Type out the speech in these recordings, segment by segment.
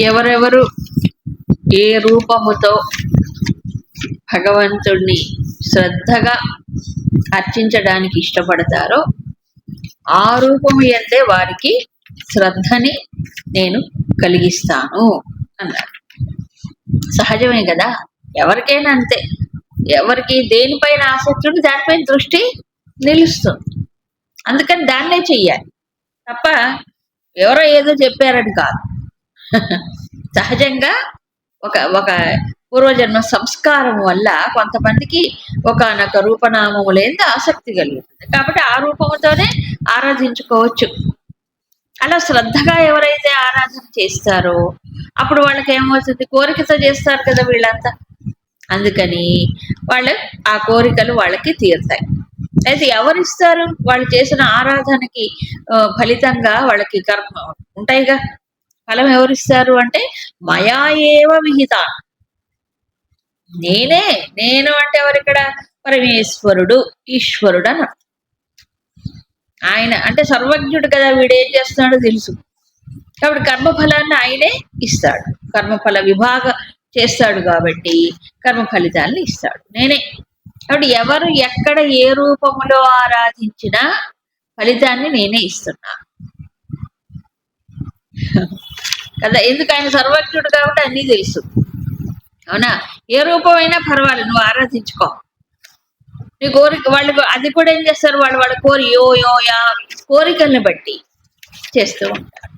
ఎవరెవరు ఏ రూపముతో భగవంతుణ్ణి శ్రద్ధగా అర్చించడానికి ఇష్టపడతారో ఆ రూపము ఎందే వారికి శ్రద్ధని నేను కలిగిస్తాను అన్నారు. సహజమే కదా, ఎవరికైనా అంతే. ఎవరికి దేనిపైన ఆసక్తి ఉంటే దానిపైన దృష్టి నిలుస్తుంది. అందుకని దాన్నే చెయ్యాలి తప్ప ఎవరో ఏదో చెప్పారని కాదు. సహజంగా ఒక ఒక పూర్వజన్మ సంస్కారం వల్ల కొంతమందికి ఒకనొక రూపనామము లేని ఆసక్తి కలుగుతుంది. కాబట్టి ఆ రూపముతోనే ఆరాధించుకోవచ్చు. అలా శ్రద్ధగా ఎవరైతే ఆరాధన చేస్తారో అప్పుడు వాళ్ళకి ఏమవుతుంది, కోరికతో చేస్తారు కదా వీళ్ళంతా. అందుకని వాళ్ళు ఆ కోరికలు వాళ్ళకి తీరుతాయి. అయితే ఎవరిస్తారు వాళ్ళు చేసిన ఆరాధనకి ఫలితంగా వాళ్ళకి కర్మ ఉంటాయిగా. ఫలం ఎవరిస్తారు అంటే మయా ఏవ విహిత. నేను అంటే ఎవరిక్కడ పరమేశ్వరుడు, ఈశ్వరుడు అని అర్థం. ఆయన అంటే సర్వజ్ఞుడు కదా, వీడేం చేస్తున్నాడో తెలుసు. కాబట్టి కర్మఫలాన్ని ఆయనే ఇస్తాడు. కర్మఫల విభాగ చేస్తాడు కాబట్టి కర్మ ఫలితాలను ఇస్తాడు నేనే. కాబట్టి ఎవరు ఎక్కడ ఏ రూపములో ఆరాధించినా ఫలితాన్ని నేనే ఇస్తున్నా కదా. ఎందుకు? ఆయన సర్వజ్ఞుడు కాబట్టి అన్నీ తెలుసు. అవునా? ఏ రూపమైనా పర్వాలేదు, నువ్వు ఆరాధించుకో. నీ కోరిక వాళ్ళు అది కూడా ఏం చేస్తారు, వాళ్ళ కోరికల్ని బట్టి చేస్తూ ఉంటారు.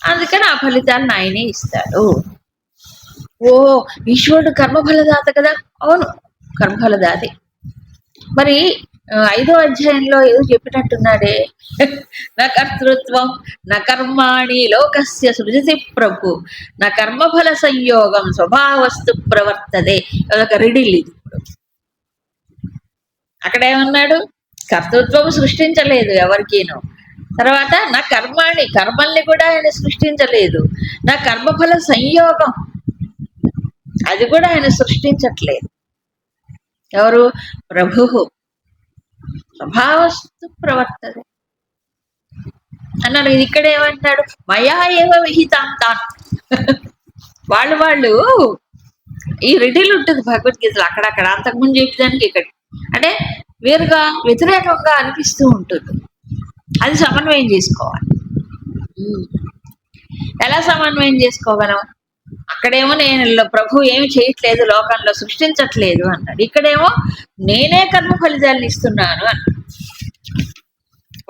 అందుకని ఆ ఫలితాలను ఆయనే ఇస్తాడు. ఓ ఈశ్వరుడు కర్మఫలదాత కదా. అవును, కర్మఫలదాతే. మరి 5వ అధ్యాయంలో ఏదో చెప్పినట్టున్నాడే, నా కర్తృత్వం నా కర్మాణి లోకస్య సృజతి ప్రభు నా కర్మఫల సంయోగం స్వభావస్తు ప్రవర్తదే. అదొక రిడిల్ ఇది. ఇప్పుడు అక్కడ ఏమన్నాడు, కర్తృత్వం సృష్టించలేదు ఎవరికీను. తర్వాత నా కర్మాణి, కర్మల్ని కూడా ఆయన సృష్టించలేదు. నా కర్మఫల సంయోగం, అది కూడా ఆయన సృష్టించట్లేదు. ఎవరు? ప్రభు. స్వభావస్తు ప్రవర్తదే అన్నాడు. ఇక్కడ ఏమంటాడు, మయా ఏవ విహితాం తాన్. వాళ్ళు ఈ రిడిల్ ఉంటుంది భగవద్గీతలో అక్కడక్కడ. అంతకుముందు చెప్పేదానికి ఇక్కడ అంటే వేరుగా వ్యతిరేకంగా అనిపిస్తూ ఉంటుంది. అది సమన్వయం చేసుకోవాలి. ఎలా సమన్వయం చేసుకోగలం? అక్కడేమో నేను ప్రభు ఏమి చేయట్లేదు, లోకంలో సృష్టించట్లేదు అన్నాడు. ఇక్కడేమో నేనే కర్మ ఫలితాలను ఇస్తున్నాను అన్నాడు.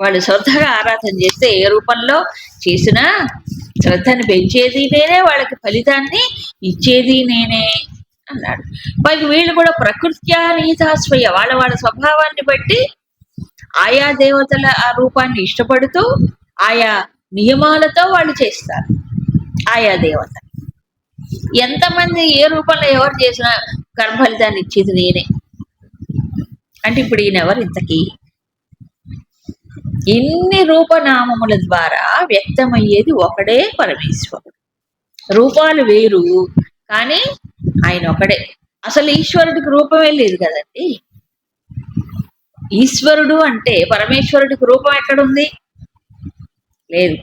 వాళ్ళు శ్రద్ధగా ఆరాధన చేస్తే ఏ రూపంలో చేసినా శ్రద్ధని పెంచేది నేనే, వాళ్ళకి ఫలితాన్ని ఇచ్చేది నేనే అన్నాడు. పైకి వీళ్ళు కూడా ప్రకృత్యా నీతాస్వయ, వాళ్ళ స్వభావాన్ని బట్టి ఆయా దేవతల ఆ రూపాన్ని ఇష్టపడుతూ ఆయా నియమాలతో వాళ్ళు చేస్తారు. ఆయా దేవత ఎంతమంది ఏ రూపంలో ఎవరు చేసినా కర్మ ఫలితాన్ని ఇచ్చేది నేనే అంటే ఇప్పుడు ఈయన ఎవరు ఇంతకీ? ఇన్ని రూపనామముల ద్వారా వ్యక్తమయ్యేది ఒకడే పరమేశ్వరుడు. రూపాలు వేరు కానీ ఆయన ఒకడే. అసలు ఈశ్వరుడికి రూపమే లేదు కదండి. ఈశ్వరుడు అంటే పరమేశ్వరుడికి రూపం ఎక్కడుంది? లేదు.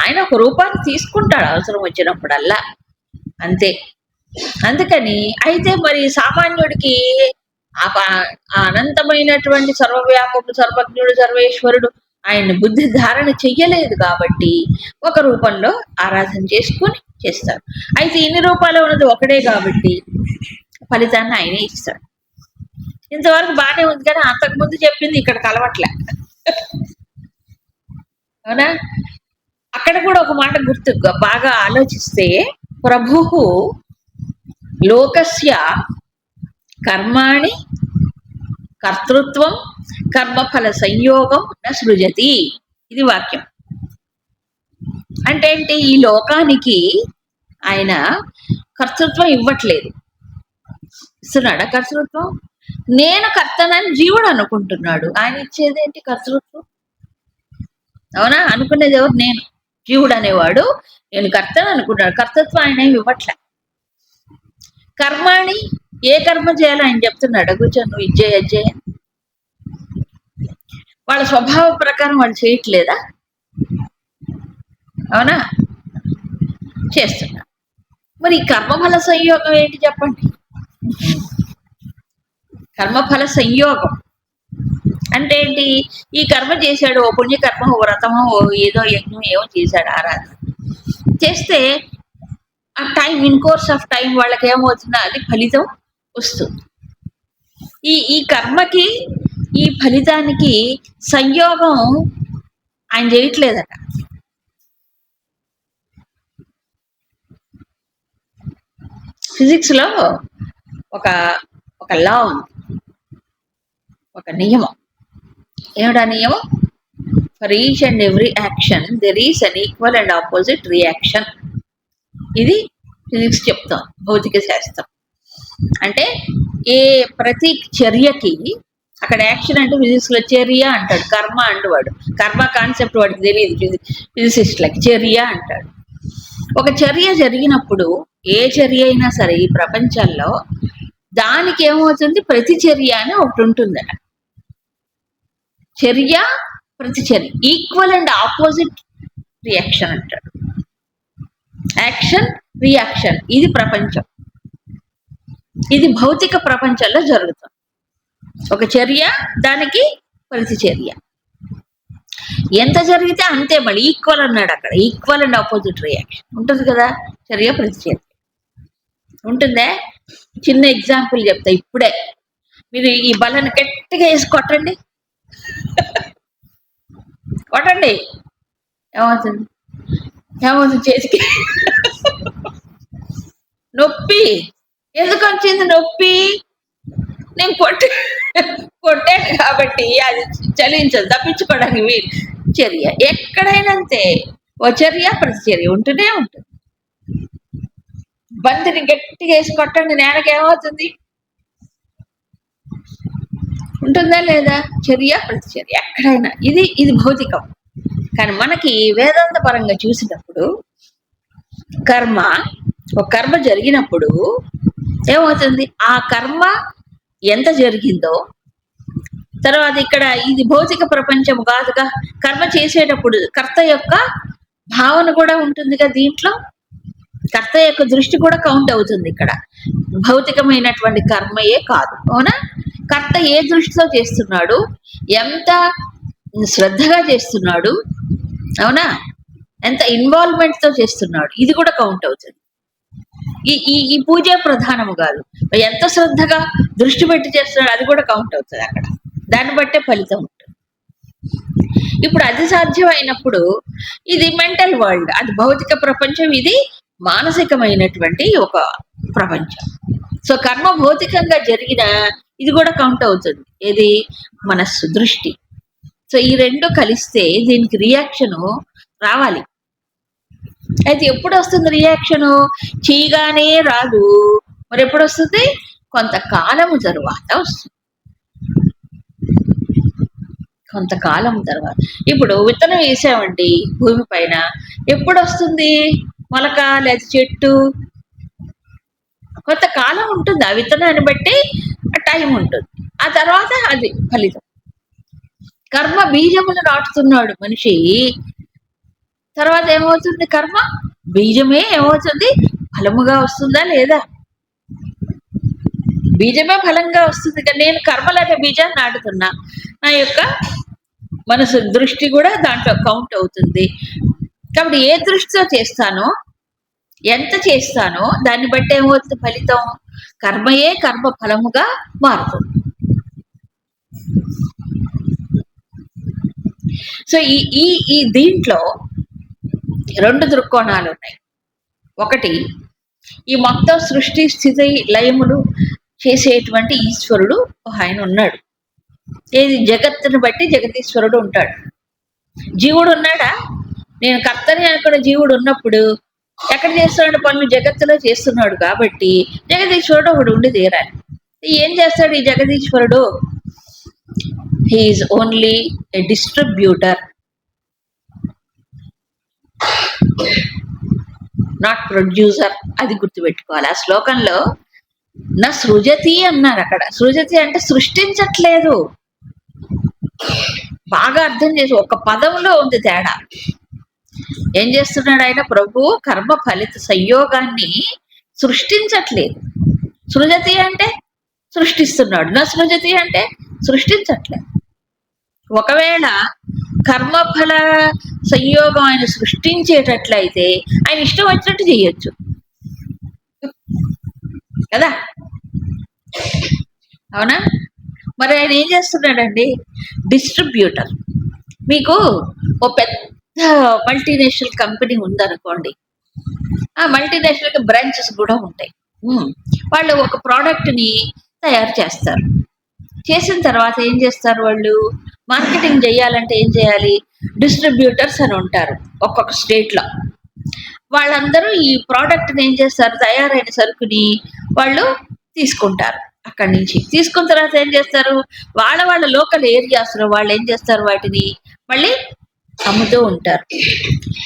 ఆయన ఒక రూపాన్ని తీసుకుంటాడు అవసరం వచ్చినప్పుడల్లా, అంతే. అందుకని అయితే మరి సామాన్యుడికి అనంతమైనటువంటి సర్వవ్యాపకుడు, సర్వజ్ఞుడు, సర్వేశ్వరుడు ఆయన బుద్ధి ధారణ చెయ్యలేదు కాబట్టి ఒక రూపంలో ఆరాధన చేసుకుని చేస్తాడు. అయితే ఇన్ని రూపాలు ఉన్నది ఒకడే కాబట్టి ఫలితాన్ని ఆయనే ఇస్తాడు. ఇంతవరకు బాగానే ఉంది కానీ అంతకుముందు చెప్పింది ఇక్కడ కలవట్లే. అవునా? అక్కడ కూడా ఒక మాట గుర్తు బాగా ఆలోచిస్తే, ప్రభు లోకస్య కర్మాణి కర్తృత్వం కర్మఫల సంయోగం న సృజతి. ఇది వాక్యం. అంటే ఏంటి? ఈ లోకానికి ఆయన కర్తృత్వం ఇవ్వట్లేదు. ఇస్తున్నాడా కర్తృత్వం? నేను కర్తనని జీవుడు అనుకుంటున్నాడు. ఆయన ఇచ్చేది ఏంటి? కర్తృత్వం. అవునా? అనుకునేది ఎవరు? నేను. జీవుడు అనేవాడు నేను కర్తను అనుకుంటాడు. కర్తృత్వం ఆయన ఏమి ఇవ్వట్లే. కర్మాణి, ఏ కర్మ చేయాలో ఆయన చెప్తున్నాడు. కూర్చొని నువ్వు ఇచ్చేయ. వాళ్ళ స్వభావ ప్రకారం వాళ్ళు చేయట్లేదా? అవునా? చేస్తున్నాడు. మరి ఈ కర్మఫల సంయోగం ఏంటి చెప్పండి? కర్మఫల సంయోగం అంటే ఏంటి? ఈ కర్మ చేశాడు, ఓ పుణ్యకర్మ, ఓ వ్రతమో, ఓ ఏదో యజ్ఞం ఏమో చేశాడు, ఆరాధన చేస్తే ఆ time, in course of time వాళ్ళకి ఏమవుతుందో అది ఫలితం వస్తుంది. ఈ కర్మకి ఈ ఫలితానికి సంయోగం ఆయన చేయట్లేదట. ఫిజిక్స్ లో ఒక ఒక లా ఉంది, ఒక నియమం. ఏమిటా నియమం? For each and every action there is an equal and opposite reaction. ఇది ఫిజిక్స్ చెప్తాం, భౌతిక శాస్త్రం. అంటే ప్రతి చర్యకి, అక్కడ యాక్షన్ అంటే ఫిజిక్స్ లో చర్య అంటాడు, కర్మ అంటువాడు. కర్మ కాన్సెప్ట్ వాడికి తెలియదు ఫిజిసిస్ట్లకి, చర్య అంటాడు. ఒక చర్య జరిగినప్పుడు, ఏ చర్య అయినా సరే ఈ ప్రపంచంలో, దానికి ఏమవుతుంది? ప్రతిచర్య అని ఒకటి ఉంటుందట. చర్య ప్రతిచర్య, ఈక్వల్ అండ్ ఆపోజిట్ రియాక్షన్ అంటాడు. యాక్షన్ రియాక్షన్, ఇది ప్రపంచం. ఇది భౌతిక ప్రపంచంలో జరుగుతుంది. ఒక చర్య, దానికి ప్రతిచర్య. ఎంత జరిగితే అంతే, మళ్ళీ ఈక్వల్ అన్నాడు అక్కడ. ఈక్వల్ అండ్ ఆపోజిట్ రియాక్షన్ ఉంటుంది కదా, చర్య ప్రతిచర్య ఉంటుందే. చిన్న ఎగ్జాంపుల్ చెప్తా ఇప్పుడే. మీరు ఈ బలను గట్టిగా వేసి కొట్టండి, కొట్టండి, ఏమవుతుంది? ఏమవుతుంది? చేతికి నొప్పి. ఎందుకు వచ్చింది నొప్పి? నేను కొట్టాను కాబట్టి అది చలించదు, తప్పించుకోవడానికి వీలు. చర్య ఎక్కడైనా అంతే, ఓ చర్య ప్రతిచర్య ఉంటూనే ఉంటుంది. బంతిని గట్టిగా వేసి కొట్టండి, నేలకి ఏమవుతుంది? ఉంటుందా లేదా? చర్య ప్రతిచర్య ఎక్కడైనా. ఇది భౌతికం. కానీ మనకి వేదాంత పరంగా చూసినప్పుడు, ఒక కర్మ జరిగినప్పుడు ఏమవుతుంది? ఆ కర్మ ఎంత జరిగిందో, తర్వాత ఇక్కడ ఇది భౌతిక ప్రపంచం కాదుగా, కర్మ చేసేటప్పుడు కర్త యొక్క భావన కూడా ఉంటుందిగా దీంట్లో. కర్త యొక్క దృష్టి కూడా కౌంట్ అవుతుంది ఇక్కడ. భౌతికమైనటువంటి కర్మయే కాదు, అవునా? కర్త ఏ దృష్టితో చేస్తున్నాడు, ఎంత శ్రద్ధగా చేస్తున్నాడు, అవునా? ఎంత ఇన్వాల్వ్మెంట్ తో చేస్తున్నాడు, ఇది కూడా కౌంట్ అవుతుంది. ఈ పూజ ప్రధానము కాదు, ఎంత శ్రద్ధగా దృష్టి పెట్టి చేస్తున్నాడు అది కూడా కౌంట్ అవుతుంది అక్కడ. దాన్ని బట్టే ఫలితం ఉంటుంది. ఇప్పుడు అది సాధ్యమైనప్పుడు ఇది మెంటల్ వరల్డ్, అది భౌతిక ప్రపంచం, ఇది మానసికమైనటువంటి ఒక ప్రపంచం. సో కర్మ భౌతికంగా జరిగిన ఇది కూడా కౌంట్ అవుతుంది, ఏది? మనస్సు, దృష్టి. సో ఈ రెండు కలిస్తే దీనికి రియాక్షను రావాలి. అయితే ఎప్పుడు వస్తుంది రియాక్షను? చేయగానే రాదు, మరి ఎప్పుడు వస్తుంది? కొంతకాలము తరువాత వస్తుంది. కొంతకాలం తర్వాత. ఇప్పుడు విత్తనం వేసామండి భూమి పైన, ఎప్పుడు వస్తుంది మొలక లేదా చెట్టు? కొంతకాలం ఉంటుంది, ఆ విత్తనాన్ని బట్టి టైం ఉంటుంది. ఆ తర్వాత అది ఫలితం. కర్మ బీజములు నాటుతున్నాడు మనిషి, తర్వాత ఏమవుతుంది? కర్మ బీజమే ఏమవుతుంది? ఫలముగా వస్తుందా లేదా? బీజమే ఫలంగా వస్తుంది కదా. నేను కర్మ లేక బీజాన్ని నాటుతున్నా, నా యొక్క మనసు దృష్టి కూడా దాంట్లో కౌంట్ అవుతుంది. కాబట్టి ఏ దృష్టితో చేస్తానో, ఎంత చేస్తానో దాన్ని బట్టి ఏమవుతుంది ఫలితం? కర్మయే కర్మ ఫలముగా మారుతుంది. సో ఈ దీంట్లో రెండు దృక్కోణాలు ఉన్నాయి. ఒకటి, ఈ మొత్తం సృష్టి స్థితి లయములు చేసేటువంటి ఈశ్వరుడు ఆయన ఉన్నాడు. ఏది? జగత్తుని బట్టి జగదీశ్వరుడు ఉంటాడు. జీవుడు ఉన్నాడా? నేను కర్తని అనుకున్న జీవుడు ఉన్నప్పుడు ఎక్కడ చేస్తున్నాడు పనులు? జగత్తులో చేస్తున్నాడు. కాబట్టి జగదీశ్వరుడు ఒకడు ఉండి తీరాలి. ఏం చేస్తాడు ఈ జగదీశ్వరుడు? He is only a distributor, not producer. అది గుర్తుపెట్టుకోవాలి. ఆ శ్లోకంలో నా సృజతి అన్నారు. అక్కడ సృజతి అంటే సృష్టించట్లేదు. బాగా అర్థం చేసి, ఒక పదంలో ఉంది తేడా. ఏం చేస్తున్నాడు ఆయన? ప్రభు కర్మ ఫలిత సంయోగాన్ని సృష్టించట్లేదు. సృజతి అంటే సృష్టిస్తున్నాడు, నా సృజతి అంటే సృష్టించట్లేదు. ఒకవేళ కర్మఫల సంయోగం ఆయన సృష్టించేటట్లయితే ఆయన ఇష్టం వచ్చినట్టు చేయొచ్చు కదా, అవునా? మరి ఆయన ఏం చేస్తున్నాడండి? డిస్ట్రిబ్యూటర్. మీకు ఓ పెద్ద మల్టీనేషనల్ కంపెనీ ఉందనుకోండి, ఆ మల్టీనేషనల్ బ్రాంచెస్ కూడా ఉంటాయి. వాళ్ళు ఒక ప్రోడక్ట్ని తయారు చేస్తారు. చేసిన తర్వాత ఏం చేస్తారు వాళ్ళు? మార్కెటింగ్ చేయాలంటే ఏం చేయాలి? డిస్ట్రిబ్యూటర్స్ అని ఉంటారు ఒక్కొక్క స్టేట్లో. వాళ్ళందరూ ఈ ప్రోడక్ట్ని ఏం చేస్తారు? తయారైన సరుకుని వాళ్ళు తీసుకుంటారు. అక్కడి నుంచి తీసుకున్న తర్వాత ఏం చేస్తారు? వాళ్ళ లోకల్ ఏరియాస్లో వాళ్ళు ఏం చేస్తారు? వాటిని మళ్ళీ అమ్ముతూ ఉంటారు.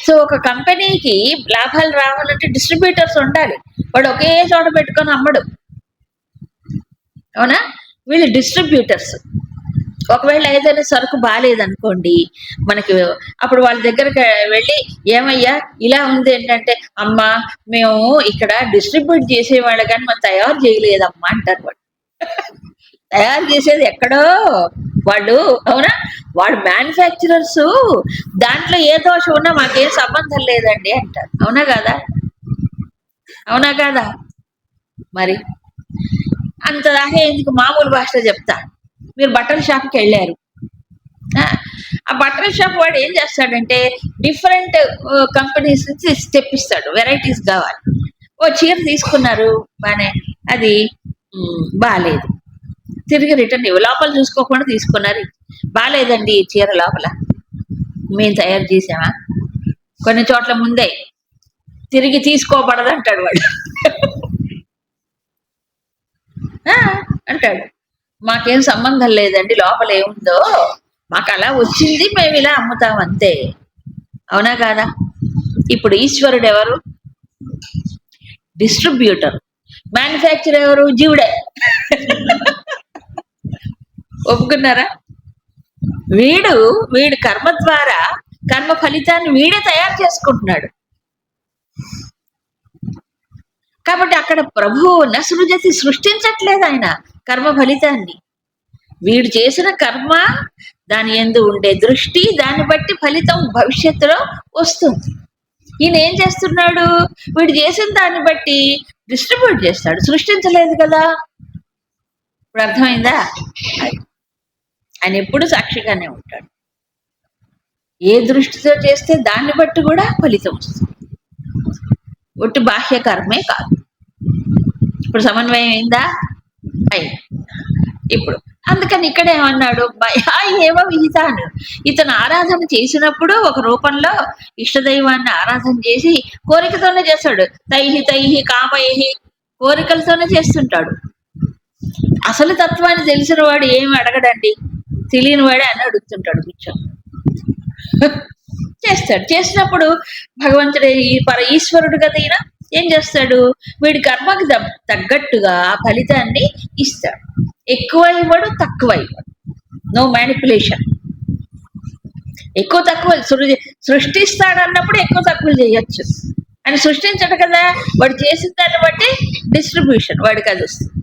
సో ఒక కంపెనీకి లాభాలు రావాలంటే డిస్ట్రిబ్యూటర్స్ ఉండాలి. వాడు ఒకే చోట పెట్టుకొని అమ్మడు, అవునా? వీళ్ళు డిస్ట్రిబ్యూటర్స్. ఒకవేళ ఏదైనా సరుకు బాగాలేదనుకోండి మనకి, అప్పుడు వాళ్ళ దగ్గరికి వెళ్ళి, ఏమయ్యా ఇలా ఉంది ఏంటంటే, అమ్మా మేము ఇక్కడ డిస్ట్రిబ్యూట్ చేసేవాళ్ళు కానీ మనం తయారు చేయలేదమ్మా అంటారు. వాళ్ళు తయారు చేసేది ఎక్కడో వాళ్ళు, అవునా? వాళ్ళు మ్యానుఫ్యాక్చరర్స్, దాంట్లో ఏ దోషం ఉన్నా మాకేం సంబంధం లేదండి అంటారు. అవునా కాదా? అవునా కాదా? మరి అంత దాకా ఎందుకు, మామూలు భాషలో చెప్తా. మీరు బట్టల షాప్కి వెళ్ళారు, ఆ బట్టల షాప్ వాడు ఏం చేస్తాడంటే డిఫరెంట్ కంపెనీస్ నుంచి తెప్పిస్తాడు, వెరైటీస్ కావాలి. ఓ చీర తీసుకున్నారు బానే, అది బాగాలేదు, తిరిగి రిటర్న్ లోపల చూసుకోకుండా తీసుకున్నారు, బాగాలేదండి ఈ చీర, లోపల మేము తయారు చేసామా? కొన్ని చోట్ల ముందే తిరిగి తీసుకోబడదు అంటాడు వాడు. అంటాడు మాకేం సంబంధం లేదండి, లోపల ఏముందో మాకు అలా వచ్చింది, మేము ఇలా అమ్ముతాం అంతే. అవునా కాదా? ఇప్పుడు ఈశ్వరుడు ఎవరు? డిస్ట్రిబ్యూటర్. మ్యానుఫ్యాక్చర్ ఎవరు? జీవుడే. ఒప్పుకున్నారా? వీడు కర్మ ద్వారా కర్మ ఫలితాన్ని వీడే తయారు చేసుకుంటున్నాడు. కాబట్టి అక్కడ ప్రభువు నసృజతి సృష్టించట్లేదు ఆయన కర్మ ఫలితాన్ని. వీడు చేసిన కర్మ, దాని యందు ఉండే దృష్టి, దాన్ని బట్టి ఫలితం భవిష్యత్తులో వస్తుంది. ఈయన ఏం చేస్తున్నాడు? వీడు చేసిన దాన్ని బట్టి డిస్ట్రిబ్యూట్ చేస్తాడు, సృష్టించలేదు కదా. ఇప్పుడు అర్థమైందా? ఆయన ఎప్పుడు సాక్షిగానే ఉంటాడు. ఏ దృష్టితో చేస్తే దాన్ని బట్టి కూడా ఫలితం వస్తుంది, ఒట్టి బాహ్య కర్మే కాదు. ఇప్పుడు సమన్వయం అయిందా? అయింది. ఇప్పుడు అందుకని ఇక్కడ ఏమన్నాడు? భయా ఏవ విహితాను. ఇతను ఆరాధన చేసినప్పుడు ఒక రూపంలో ఇష్టదైవాన్ని ఆరాధన చేసి కోరికతోనే చేస్తాడు. తైహి కామయహి, కోరికలతోనే చేస్తుంటాడు. అసలు తత్వాన్ని తెలిసిన వాడు ఏమి అడగడండి, తెలియని వాడే అని అడుగుతుంటాడు కూర్చొని. చేస్తాడు. చేసినప్పుడు భగవంతుడే ఈశ్వరుడు కదా ఈయన, ఏం చేస్తాడు? వీడి కర్మకి తగ్గట్టుగా ఫలితాన్ని ఇస్తాడు. ఎక్కువ ఇవ్వడు, తక్కువ ఇవ్వడు. No manipulation. ఎక్కువ తక్కువ సృష్టిస్తాడు అన్నప్పుడు ఎక్కువ తక్కువ చేయొచ్చు. అని సృష్టించడు కదా, వాడు చేసిన దాన్ని బట్టి డిస్ట్రిబ్యూషన్ వాడికి అది వస్తుంది.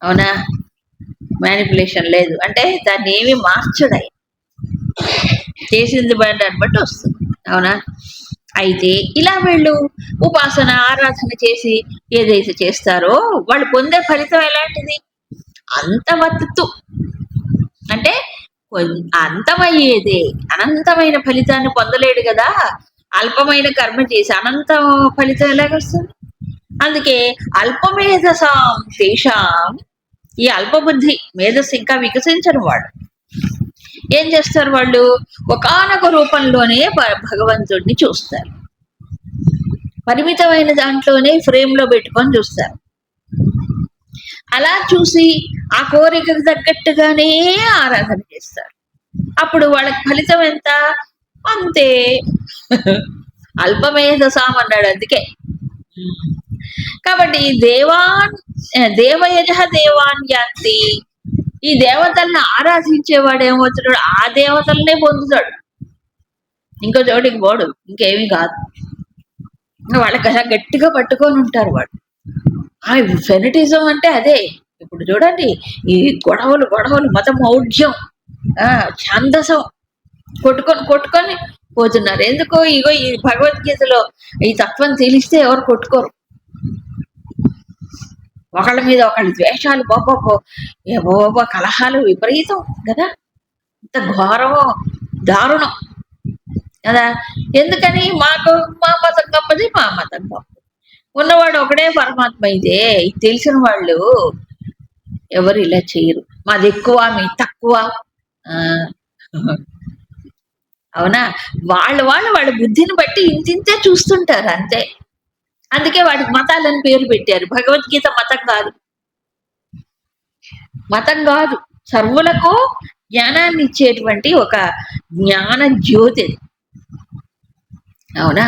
అవునా? మ్యానిపులేషన్ లేదు అంటే దాన్ని ఏమి మార్చడాయి, చేసింది దాన్ని బట్టి వస్తుంది. అవునా? అయితే ఇలా వీళ్ళు ఉపాసన ఆరాధన చేసి ఏదైతే చేస్తారో వాళ్ళు పొందే ఫలితం ఎలాంటిది? అంతవత్తు, అంటే అంతమయ్యేదే. అనంతమైన ఫలితాన్ని పొందలేడు కదా, అల్పమైన కర్మ చేసి అనంత ఫలితం ఎలాగొస్తుంది? అందుకే అల్పమేధసాం తేషాం, ఈ అల్పబుద్ధి మేధస్సు ఇంకా వికసించని వాడు ఏం చేస్తారు? వాళ్ళు ఒకానొక రూపంలోనే భగవంతుడిని చూస్తారు, పరిమితమైన దాంట్లోనే ఫ్రేమ్ లో పెట్టుకొని చూస్తారు. అలా చూసి ఆ కోరికకు తగ్గట్టుగానే ఆరాధన చేస్తారు. అప్పుడు వాళ్ళకి ఫలితం ఎంత? అంతే. అల్పమేధసాం అన్నాడు అందుకే. కాబట్టి దేవయజ దేవాన్ యాంతి, ఈ దేవతల్ని ఆరాధించేవాడు ఏమవుతున్నాడు? ఆ దేవతలనే పొందుతాడు. ఇంకో చోటికి పోడు, ఇంకేమీ కాదు. వాళ్ళకి అలా గట్టిగా పట్టుకొని ఉంటారు వాళ్ళు. ఆ ఫెనటిజం అంటే అదే. ఇప్పుడు చూడండి, ఈ గొడవలు గొడవలు, మత మౌఢ్యం, ఛాందసం కొట్టుకొని కొట్టుకొని పోతున్నారు. ఎందుకో ఇగో ఈ భగవద్గీతలో ఈ తత్వం తెలిస్తే ఎవరు కొట్టుకోరు. ఒకళ్ళ మీద ఒకళ్ళ ద్వేషాలు, బాబా కలహాలు విపరీతం కదా, ఇంత ఘోరమో దారుణం కదా. ఎందుకని? మాకు మా మతం గొప్పది, మా మతం గొప్పది. ఉన్నవాడు ఒకడే పరమాత్మ. ఇదే ఇది తెలిసిన వాళ్ళు ఎవరు ఇలా చేయరు. మాది ఎక్కువ, మీ తక్కువ. అవునా? వాళ్ళ బుద్ధిని బట్టి ఇంతింతే చూస్తుంటారు అంతే. అందుకే వాటికి మతాలని పేరు పెట్టారు. భగవద్గీత మతం కాదు, మతం కాదు, సర్వులకు జ్ఞానాన్ని ఇచ్చేటువంటి ఒక జ్ఞాన జ్యోతి. అవునా?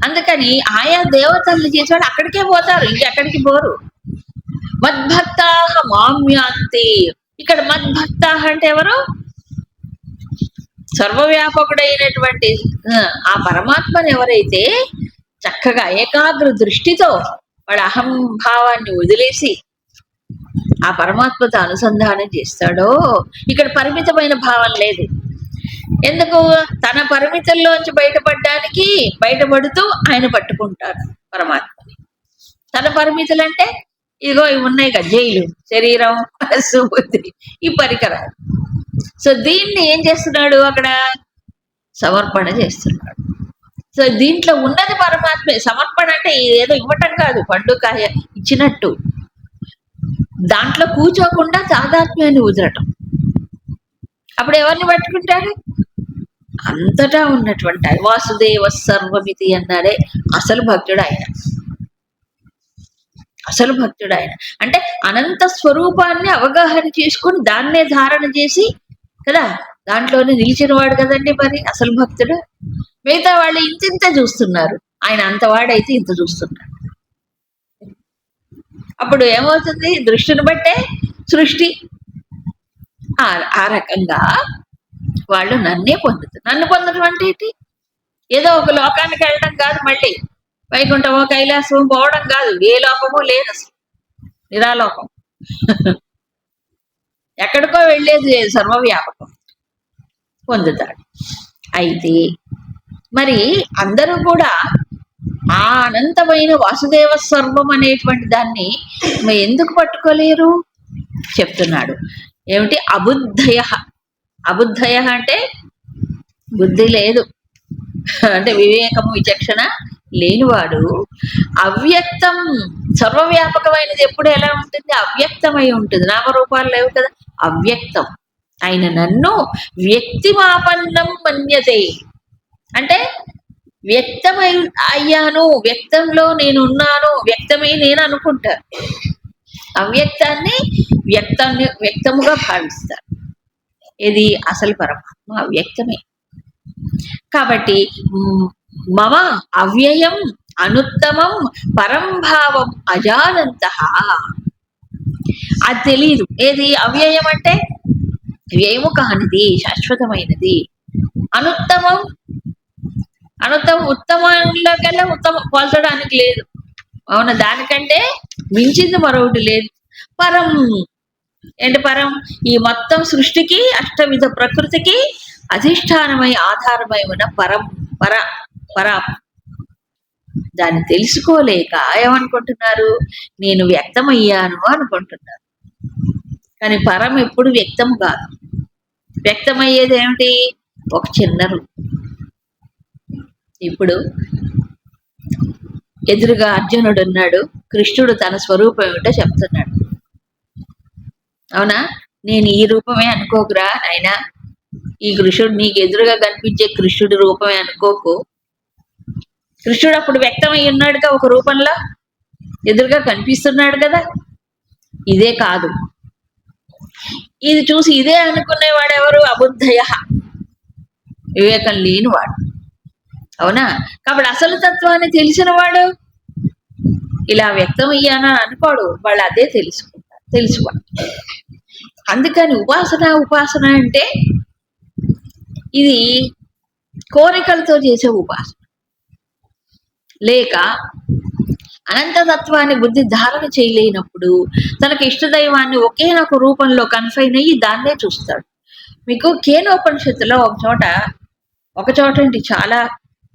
అందుకని ఆయా దేవతల్ని చేసేవాడు అక్కడికే పోతారు, ఇంకెక్కడికి పోరు. మద్భక్తాహ మామ్యాంతి. ఇక్కడ మద్భక్తాహ అంటే ఎవరు? సర్వవ్యాపకుడైనటువంటి ఆ పరమాత్మని ఎవరైతే చక్కగా ఏకాగ్ర దృష్టితో వాడు అహంభావాన్ని వదిలేసి ఆ పరమాత్మతో అనుసంధానం చేస్తాడో, ఇక్కడ పరిమితమైన భావం లేదు. ఎందుకు? తన పరిమితుల్లోంచి బయటపడుతూ ఆయన పట్టుకుంటారు పరమాత్మని. తన పరిమితులు అంటే ఇదిగో ఇవి ఉన్నాయి కదా, జైలు, శరీరం, సుబుద్ధి, ఈ పరికరాలు. సో దీన్ని ఏం చేస్తున్నాడు? అక్కడ సమర్పణ చేస్తున్నాడు. సో దీంట్లో ఉన్నది పరమాత్మే. సమర్పణ అంటే ఏదో ఇవ్వటం కాదు, పండుకాయ ఇచ్చినట్టు. దాంట్లో కూర్చోకుండా తాదాత్మ్యాన్ని వదలటం. అప్పుడు ఎవరిని పట్టుకుంటాడు? అంతటా ఉన్నటువంటి వాసుదేవ సర్వమితి అన్నాడే అసలు భక్తుడు ఆయన. అసలు భక్తుడు ఆయన అంటే అనంత స్వరూపాన్ని అవగాహన చేసుకుని దాన్నే ధారణ చేసి కదా, దాంట్లోనే నిలిచిన వాడు కదండి మరి అసలు భక్తుడు. మిగతా వాళ్ళు ఇంత చూస్తున్నారు, ఆయన అంతవాడైతే ఇంత చూస్తున్నాడు. అప్పుడు ఏమవుతుంది? దృష్టిని బట్టే సృష్టి. ఆ రకంగా వాళ్ళు నన్నే పొందుతారు. నన్ను పొందడం అంటే ఏంటి? ఏదో ఒక లోకానికి వెళ్ళడం కాదు, మళ్ళీ వైకుంఠమో కైలాసమో పోవడం కాదు. ఏ లోకమో లేదు అసలు, నిరాలోకం. ఎక్కడికో వెళ్ళేది లేదు, సర్వవ్యాపకం పొందుతాడు. అయితే మరి అందరూ కూడా ఆ అనంతమైన వాసుదేవ సర్వం అనేటువంటి దాన్ని ఎందుకు పట్టుకోలేరు చెప్తున్నాడు. ఏమిటి? అబుద్ధయ. అబుద్ధయ అంటే బుద్ధి లేదు అంటే వివేకము విచక్షణ లేనివాడు. అవ్యక్తం, సర్వవ్యాపకమైనది ఎప్పుడు ఎలా ఉంటుంది? అవ్యక్తమై ఉంటుంది. నామరూపాలు లేవు కదా, అవ్యక్తం ఆయన నన్ను వ్యక్తిమాపన్నం మన్యతే అంటే వ్యక్తమై అయ్యాను, వ్యక్తంలో నేను ఉన్నాను, వ్యక్తమై నేను అనుకుంటాను. అవ్యక్తాన్ని వ్యక్తముగా భావిస్తారు. ఇది అసలు పరమాత్మ అవ్యక్తమే. కాబట్టి మమ అవ్యయం అనుత్తమం పరంభావం అజానంత. అది తెలియదు. ఏది అవ్యయం అంటే? వ్యయము కానిది, శాశ్వతమైనది. అనుత్తమం, ఉత్తమంలోకెల్లా ఉత్తమం పోల్చడానికి లేదు. అవునా? దానికంటే మించింది మరొకటి లేదు. పరం ఏంటి? పరం ఈ మొత్తం సృష్టికి, అష్టవిధ ప్రకృతికి అధిష్టానమై ఆధారమై ఉన్న పరా దాన్ని తెలుసుకోలేక ఏమనుకుంటున్నారు? నేను వ్యక్తమయ్యాను అనుకుంటున్నారు. కానీ పరం ఎప్పుడు వ్యక్తం కాదు. వ్యక్తమయ్యేది ఏమిటి? ఒక చిన్న రూపం. ఇప్పుడు ఎదురుగా అర్జునుడు ఉన్నాడు, కృష్ణుడు తన స్వరూపం ఏమిటో చెప్తున్నాడు. అవునా? నేను ఈ రూపమే అనుకోకురా నాయనా, ఈ కృష్ణుడు నీకు ఎదురుగా కనిపించే కృష్ణుడి రూపమే అనుకోకు. కృష్ణుడు అప్పుడు వ్యక్తమై ఉన్నాడుగా, ఒక రూపంలో ఎదురుగా కనిపిస్తున్నాడు కదా. ఇదే కాదు, ఇది చూసి ఇదే అనుకునేవాడు ఎవరు? అబుద్ధయ, వివేకం లేనివాడు. అవునా? కాబట్టి అసలు తత్వాన్ని తెలిసిన వాడు ఇలా వ్యక్తం అయ్యానా అనుకోడు, వాళ్ళు అదే తెలుసుకోవాలి. అందుకని ఉపాసన అంటే ఇది కోరికలతో చేసే ఉపాసన, లేక అనంతతత్వాన్ని బుద్ధి ధారణ చేయలేనప్పుడు తనకు ఇష్టదైవాన్ని ఒకేనొక రూపంలో కన్ఫైన్ అయ్యి దాన్నే చూస్తాడు. మీకు కేనోపనిషత్తులో ఒక చోట ఏంటి చాలా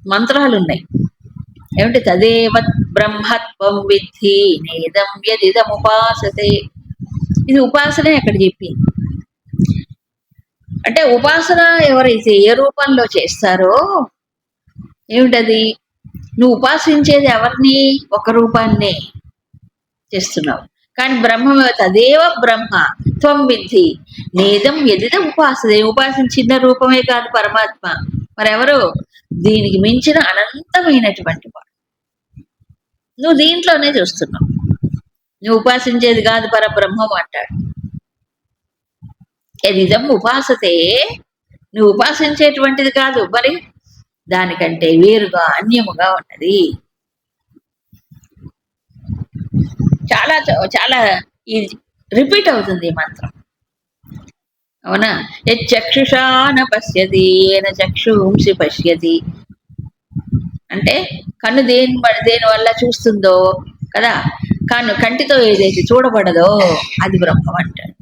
మంత్రాలు ఉన్నాయి. ఏమిటి? తదేవ బ్రహ్మత్వం విద్ధి నేదం యదిదం ఉపాసతే. ఇది ఉపాసనే అక్కడ చెప్పింది. అంటే ఉపాసన ఎవరైతే ఏ రూపంలో చేస్తారో, ఏమిటది? నువ్వు ఉపాసించేది ఎవరిని? ఒక రూపాన్నే చేస్తున్నావు. కానీ బ్రహ్మ తదేవ బ్రహ్మ త్వం విద్ధి నేదం యదిదం ఉపాసతే. ఉపాసించిన రూపమే కాదు పరమాత్మ, మరెవరు? దీనికి మించిన అనంతమైనటువంటి వాడు. నువ్వు దీంట్లోనే చూస్తున్నావు. నువ్వు ఉపాసించేది కాదు పరబ్రహ్మం అంటాడు. యదిదం ఉపాసతే, నువ్వు ఉపాసించేటువంటిది కాదు, మరి దానికంటే వేరుగా అన్యముగా ఉన్నది. చాలా చాలా ఇది రిపీట్ అవుతుంది ఈ మంత్రం, అవునా? యక్షుషా న పశ్యతి ఏన చక్షుంసి పశ్యతి. అంటే కన్ను దేని వల్ల చూస్తుందో కదా, కంటితో ఏదైతే చూడబడదో అది బ్రహ్మం అంటాడు.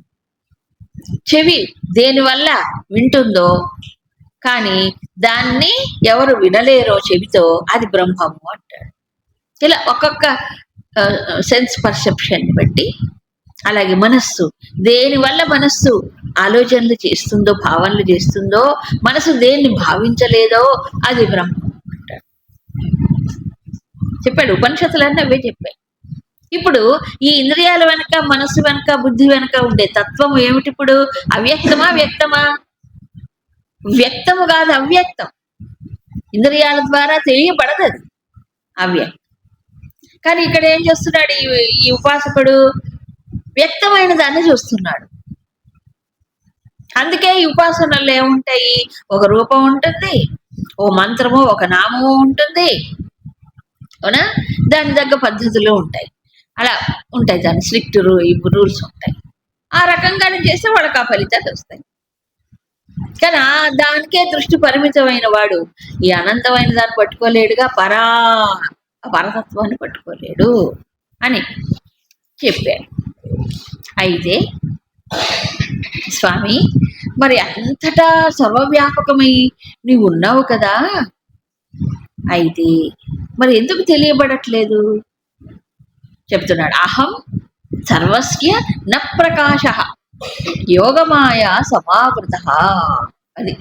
చెవి దేని వల్ల వింటుందో కానీ దాన్ని ఎవరు వినలేరో చెవితో, అది బ్రహ్మము అంటాడు. ఇలా ఒక్కొక్క సెన్స్ పర్సెప్షన్ బట్టి. అలాగే మనస్సు దేనివల్ల మనస్సు ఆలోచనలు చేస్తుందో, భావనలు చేస్తుందో, మనసు దేన్ని భావించలేదో అది బ్రహ్మం అంటాడు. చెప్పాడు, ఉపనిషత్తులన్నీ అవే చెప్పాయి. ఇప్పుడు ఈ ఇంద్రియాల వెనక, మనస్సు వెనక, బుద్ధి వెనక ఉండే తత్వం ఏమిటి? ఇప్పుడు అవ్యక్తమా వ్యక్తమా? వ్యక్తము కాదు, అవ్యక్తం. ఇంద్రియాల ద్వారా తెలియబడదు, అది అవ్యక్తం. కానీ ఇక్కడ ఏం చేస్తున్నాడు ఈ ఉపాసకుడు? వ్యక్తమైన దాన్ని చూస్తున్నాడు. అందుకే ఈ ఉపాసనలు ఏముంటాయి? ఒక రూపం ఉంటుంది, ఓ మంత్రము, ఒక నామము ఉంటుంది, అవునా? దాని తగ్గ పద్ధతులు ఉంటాయి, అలా ఉంటాయి. దాని స్ట్రిక్ట్ రూల్స్ ఉంటాయి. ఆ రకంగానే చేస్తే వాళ్ళకి ఆ ఫలితాలు వస్తాయి. కానీ దానికే దృష్టి పరిమితమైన వాడు ఈ అనంతమైన దాన్ని పట్టుకోలేడుగా, పరతత్వాన్ని పట్టుకోలేడు అని చెప్పాడు. అయితే స్వామి, మరి అంతటా సర్వవ్యాపకమై నీవు ఉన్నావు కదా, అయితే మరి ఎందుకు తెలియబడట్లేదు చెప్తున్నాడు. అహం సర్వస్య న ప్రకాశ యోగమాయా సమావృత. అది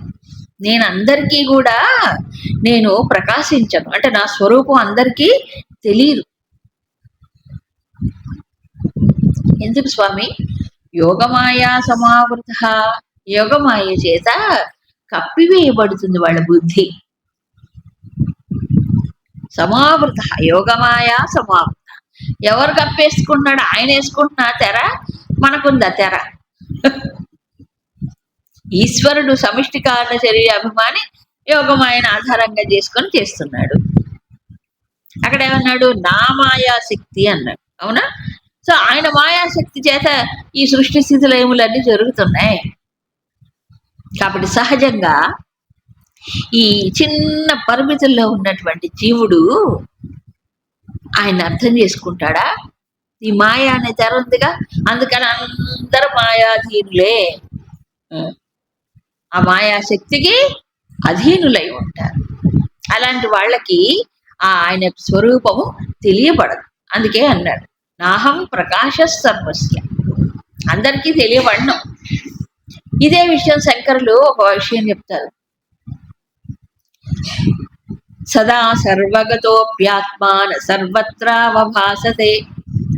నేను అందరికీ కూడా నేను ప్రకాశించను, అంటే నా స్వరూపం అందరికీ తెలియదు. ఎందుకు స్వామి? యోగమాయా సమావృత, యోగమాయ చేత కప్పివేయబడుతుంది వాళ్ళ బుద్ధి. సమావృత, యోగమాయా సమావృత. ఎవరు కప్పేసుకుంటున్నాడు? ఆయన వేసుకుంటున్నా తెర, మనకుందా తెర? ఈశ్వరుడు సమిష్టి కారణ శరీర అభిమాని యోగమాయను ఆధారంగా చేసుకొని చేస్తున్నాడు. అక్కడ ఏమన్నాడు? నా మాయాశక్తి అన్నాడు, అవునా? సో ఆయన మాయాశక్తి చేత ఈ సృష్టి స్థితి లయములన్నీ జరుగుతున్నాయి. కాబట్టి సహజంగా ఈ చిన్న పరిమితుల్లో ఉన్నటువంటి జీవుడు ఆయన అర్థం చేసుకుంటాడా? ఈ మాయ అనే తెర ఉందిగా, అందుకని అందరూ మాయాధీనులే, ఆ మాయాశక్తికి అధీనులై ఉంటారు. అలాంటి వాళ్ళకి ఆయన స్వరూపము తెలియబడదు. అందుకే అన్నాడు, నాహం ప్రకాశ సర్వస్య. అందరికీ తెలియబడను. ఇదే విషయం శంకరులు ఒక విషయం చెప్తారు. సదా సర్వగతోప్యాత్మాన సర్వత్రావభాసతే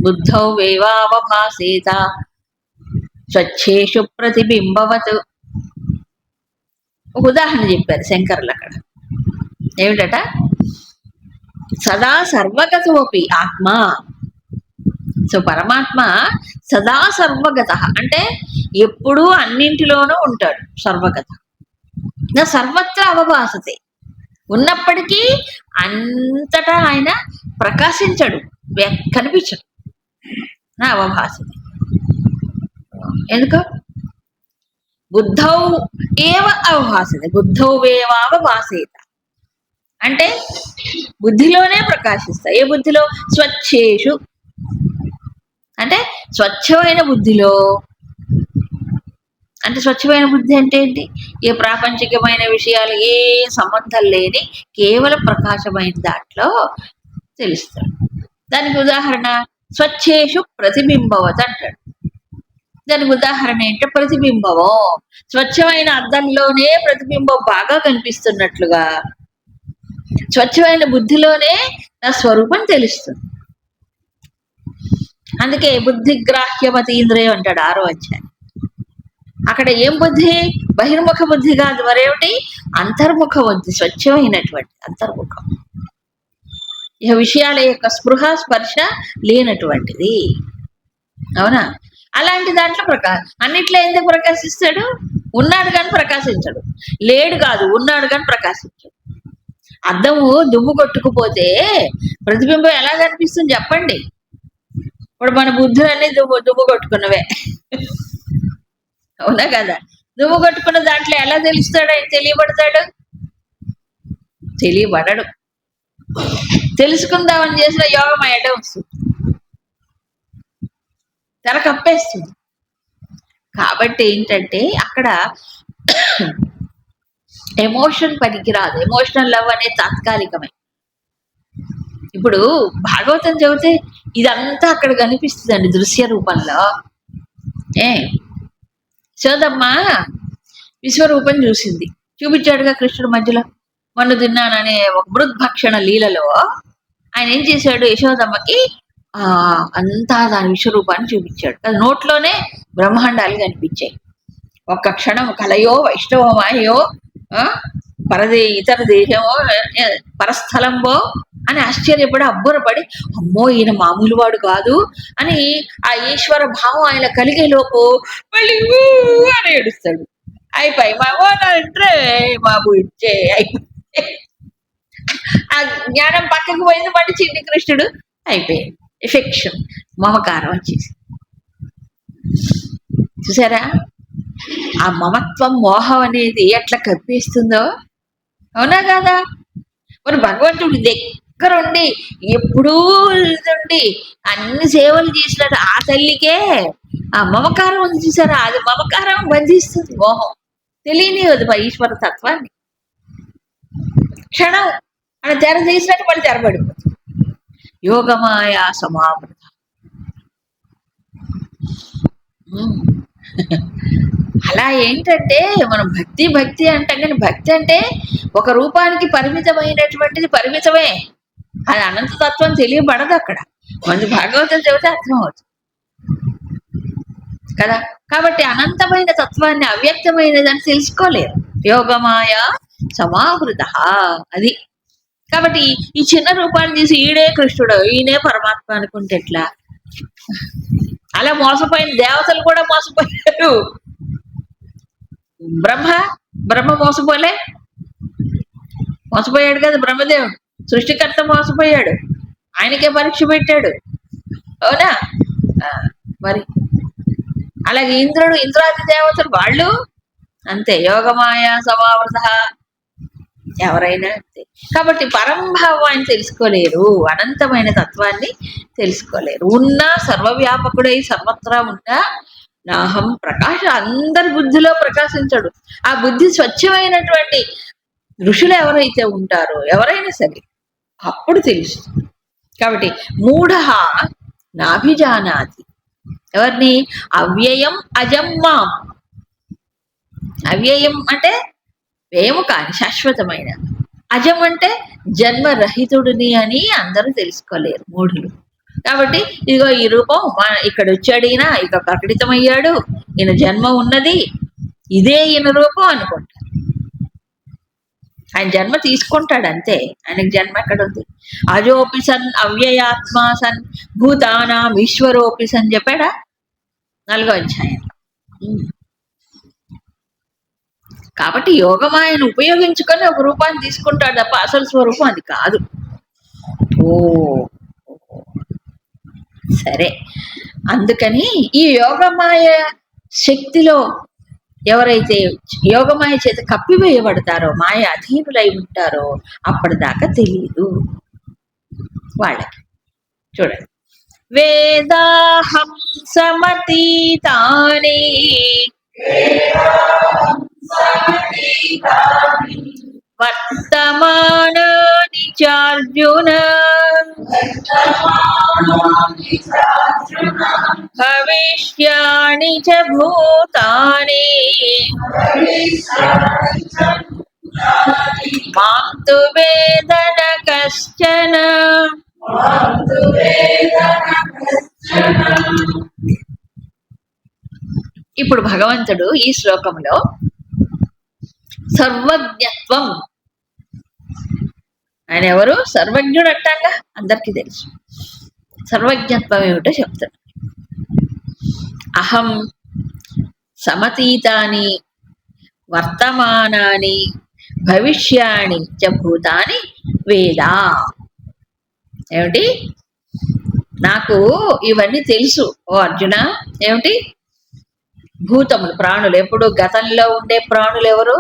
బుద్ధౌ వేవావభాసేత స్వచ్ఛేషు ప్రతిబింబవత్. ఒక ఉదాహరణ చెప్పారు శంకరులు అక్కడ. ఏమిటట? సదా సర్వగతోపి ఆత్మ. సో పరమాత్మ సదా సర్వగత అంటే ఎప్పుడూ అన్నింటిలోనూ ఉంటాడు, సర్వగత. నా సర్వత్ర అవభాసతే, ఉన్నప్పటికీ అంతటా ఆయన ప్రకాశించడు, కనిపించడు. నా అవభాసతే. ఎందుకు? బుద్ధౌ ఏవ అవభాసతే, బుద్ధౌ వేవావభాసేత. అంటే బుద్ధిలోనే ప్రకాశిస్తాయి. ఏ బుద్ధిలో? స్వచ్ఛేషు అంటే స్వచ్ఛమైన బుద్ధిలో. అంటే స్వచ్ఛమైన బుద్ధి అంటే ఏంటి? ఏ ప్రాపంచికమైన విషయాలు ఏ సంబంధం లేని కేవలం ప్రకాశమైన దాంట్లో తెలుస్తాడు. దానికి ఉదాహరణ స్వచ్ఛేషు ప్రతిబింబవత్ అంటాడు. దానికి ఉదాహరణ ఏంటంటే ప్రతిబింబవం. స్వచ్ఛమైన అద్దంలోనే ప్రతిబింబం బాగా కనిపిస్తున్నట్లుగా స్వచ్ఛమైన బుద్ధిలోనే నా స్వరూపం తెలుస్తుంది. అందుకే బుద్ధిగ్రాహ్యమతి ఇంద్రియం అంటాడు 6వ అధ్యాయం. అక్కడ ఏం బుద్ధి? బహిర్ముఖ బుద్ధి కాదు, మరేమిటి? అంతర్ముఖ బుద్ధి, స్వచ్ఛమైనటువంటి అంతర్ముఖం. ఇక విషయాల యొక్క స్పృహ స్పర్శ లేనటువంటిది. అవునా? అలాంటి దాంట్లో అన్నిట్లో ఎందుకు ప్రకాశిస్తాడు? ఉన్నాడు కానీ ప్రకాశించడు. లేడు కాదు, ఉన్నాడు కానీ ప్రకాశించడు. అద్దము దుమ్ము కొట్టుకుపోతే ప్రతిబింబం ఎలా కనిపిస్తుంది చెప్పండి? ఇప్పుడు మన బుద్ధులన్నీ దుమ్ము కొట్టుకున్నవే. అవునా కదా? దుమ్ము కొట్టుకున్న దాంట్లో ఎలా తెలుస్తాడు? ఆయన తెలియబడతాడు? తెలియబడడు. తెలుసుకుందామని చేసిన యోగం అయ్యడం వస్తుంది, తెర కప్పేస్తుంది. కాబట్టి ఏంటంటే అక్కడ ఎమోషన్ పనికిరాదు. ఎమోషనల్ లవ్ అనేది తాత్కాలికమే. ఇప్పుడు భాగవతం చదివితే ఇదంతా అక్కడ కనిపిస్తుందండి దృశ్య రూపంలో. సోదమ్మ విశ్వరూపం చూసింది, చూపించాడుగా కృష్ణుడు మధ్యలో. మొన్న తిన్నాననే ఒక మృద్భక్షణ లీలలో ఆయన ఏం చేశాడు? యశోదమ్మకి అంతా దాని విశ్వరూపాన్ని చూపించాడు. అది నోట్లోనే బ్రహ్మాండాలు కనిపించాయి. ఒక్క క్షణం కలయో వైష్ణవమాయో ఇతర దేశమో పరస్థలంబో అని ఆశ్చర్యపడి అబ్బురపడి, అమ్మో ఈయన మామూలు వాడు కాదు అని ఆ ఈశ్వర భావం ఆయన కలిగే లోపు మళ్ళీ అని ఏడుస్తాడు. అయిపోయి అంటే బాబు ఇచ్చే అయిపోయి ఆ జ్ఞానం పక్కకు పోయింది. మళ్ళీ చిన్ని కృష్ణుడు అయిపోయింది. ఎఫెక్షన్, మమకారం వచ్చేసి. చూసారా ఆ మమత్వం మోహం అనేది ఎట్లా కప్పిస్తుందో? అవునా కదా? మరి భగవంతుడి దగ్గరుండి ఎప్పుడూ ఉండి అన్ని సేవలు చేసినట్టు ఆ తల్లికే ఆ మమకారం ఉంది. చూసారా? అది మమకారం బంధిస్తుంది. మోహం తెలియనివద్దు మా ఈశ్వర తత్వాన్ని. క్షణం అని తెర తీసినట్టు మళ్ళీ తెరబడిపోతుంది. యోగమాయా సమావృత. అలా ఏంటంటే మనం భక్తి అంటాం, కానీ భక్తి అంటే ఒక రూపానికి పరిమితమైనటువంటిది పరిమితమే. అది అనంతతత్వం తెలియబడదు అక్కడ. మంది భాగవతం చెబితే అర్థమవుతుంది కదా. కాబట్టి అనంతమైన తత్వాన్ని అవ్యక్తమైనదని తెలుసుకోలేరు. యోగమాయ సమావృత అది. కాబట్టి ఈ చిన్న రూపాన్ని తీసి ఈడే కృష్ణుడు, ఈయనే పరమాత్మ అనుకుంటే ఎట్లా? అలా మోసపోయిన దేవతలు కూడా మోసపోయారు. బ్రహ్మ మోసపోయాడు కదా. బ్రహ్మదేవుడు సృష్టికర్త మోసపోయాడు, ఆయనకే పరీక్ష పెట్టాడు. అవునా? మరి అలాగే ఇంద్రాది దేవతలు వాళ్ళు అంతే, యోగమాయ సమావృత. ఎవరైనా అంతే. కాబట్టి పరంభావాన్ని తెలుసుకోలేరు, అనంతమైన తత్వాన్ని తెలుసుకోలేరు. ఉన్నా సర్వవ్యాపకుడై సర్వత్రా ఉన్నా నాహం ప్రకాశ అందరి బుద్ధిలో ప్రకాశించడు. ఆ బుద్ధి స్వచ్ఛమైనటువంటి ఋషులు ఎవరైతే ఉంటారో ఎవరైనా సరే అప్పుడు తెలుస్తుంది. కాబట్టి మూఢ నాభిజానాతి. ఎవరిని? అవ్యయం అజం మాం. అవ్యయం అంటే వ్యయము కాని శాశ్వతమైన, అజం అంటే జన్మరహితుడిని అని అందరూ తెలుసుకోలేరు మూఢులు. కాబట్టి ఇదిగో ఈ రూపం ఇక్కడ వచ్చాడు, ఈయన ఇక ప్రకటితమయ్యాడు, ఈయన జన్మ ఉన్నది, ఇదే ఈయన రూపం అనుకుంటారు. ఆయన జన్మ తీసుకుంటాడు అంతే. ఆయనకి జన్మ ఎక్కడ ఉంది? అజోపి సన్ అవ్యయాత్మా సన్ భూతానాం ఈశ్వరోపి సన్ చెప్పాడా 4వ అధ్యాయంలో. కాబట్టి యోగమాయను ఉపయోగించుకొని ఒక రూపాన్ని తీసుకుంటాడు తప్ప అసలు స్వరూపం అది కాదు. సరే, అందుకని ఈ యోగమాయ శక్తిలో ఎవరైతే యోగమాయ చేత కప్పివేయబడతారో, మాయ అధీనులై ఉంటారో అప్పటిదాకా తెలియదు వాళ్ళకి. చూడండి, వేదాహం సమతీతాని వర్తమానాని చార్జున భవిష్యాణి చ భూతాని మాం తు వేద న కశ్చన. ఇప్పుడు భగవంతుడు ఈ శ్లోకంలో సర్వజ్ఞత్వం, ఆయన ఎవరు? సర్వజ్ఞుడు అంటాగా, అందరికీ తెలుసు. సర్వజ్ఞత్వం ఏమిటో చెప్తాడు. అహం సమతీతాని వర్తమానాని భవిష్యాణి చ భూతాని వేద. ఏమిటి? నాకు ఇవన్నీ తెలుసు ఓ అర్జున. ఏమిటి? భూతములు, ప్రాణులు. ఎప్పుడు గతంలో ఉండే ప్రాణులు ఎవరు,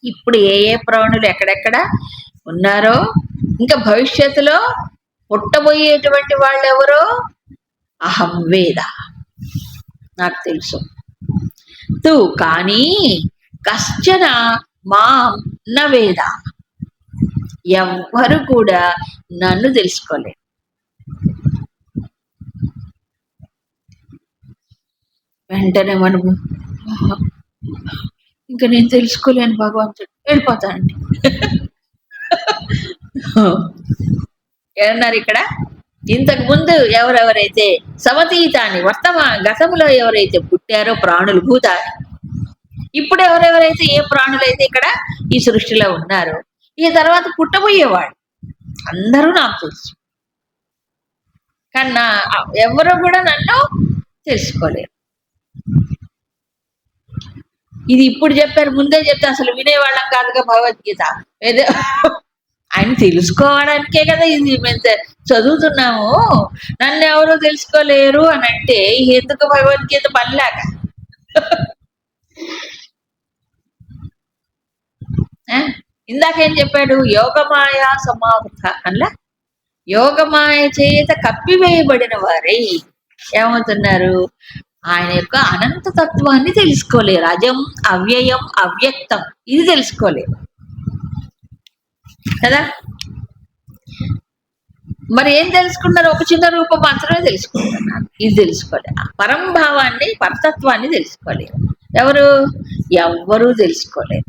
ఇప్పుడు ఏ ఏ ప్రాణులు ఎక్కడెక్కడ ఉన్నారో, ఇంకా భవిష్యత్తులో పుట్టబోయేటువంటి వాళ్ళు ఎవరో అహం వేద, నాకు తెలుసు. తు కానీ కశ్చన మాం న వేద, ఎవ్వరు కూడా నన్ను తెలుసుకోలేరు. వెంటనే మనం ఇంకా నేను తెలుసుకోలేను భగవంతుడు, వెళ్ళిపోతానండి. ఏమన్నారు ఇక్కడ? ఇంతకు ముందు ఎవరెవరైతే సమతీతాన్ని గతంలో ఎవరైతే పుట్టారో ప్రాణులు, భూతాన్ని, ఇప్పుడు ఎవరెవరైతే ఏ ప్రాణులైతే ఇక్కడ ఈ సృష్టిలో ఉన్నారో, ఈ తర్వాత పుట్టబోయేవాడు అందరూ నాకు తెలుసు. కన్నా ఎవరు కూడా నన్ను తెలుసుకోలేరు. ఇది ఇప్పుడు చెప్పారు, ముందే చెప్తే అసలు వినేవాళ్ళం కాదుగా భగవద్గీత. ఏదో ఆయన తెలుసుకోవడానికే కదా ఇది మేము చదువుతున్నాము. నన్ను ఎవరు తెలుసుకోలేరు అని అంటే ఎందుకు భగవద్గీత పనిలాగా? ఇందాకేం చెప్పాడు? యోగమాయ సమావృత అలా, యోగమాయ చేత కప్పివేయబడిన వారై ఏమవుతున్నారు? ఆయన యొక్క అనంత తత్వాన్ని తెలుసుకోలేరు. అజం, అవ్యయం, అవ్యక్తం, ఇది తెలుసుకోలేరు కదా. మరి ఏం తెలుసుకున్నారు? ఒక చిన్న రూపం మాత్రమే తెలుసుకుంటున్నారు. ఇది తెలుసుకోలేరు. పరంభావాన్ని, పరతత్వాన్ని తెలుసుకోలేరు. ఎవ్వరూ తెలుసుకోలేరు.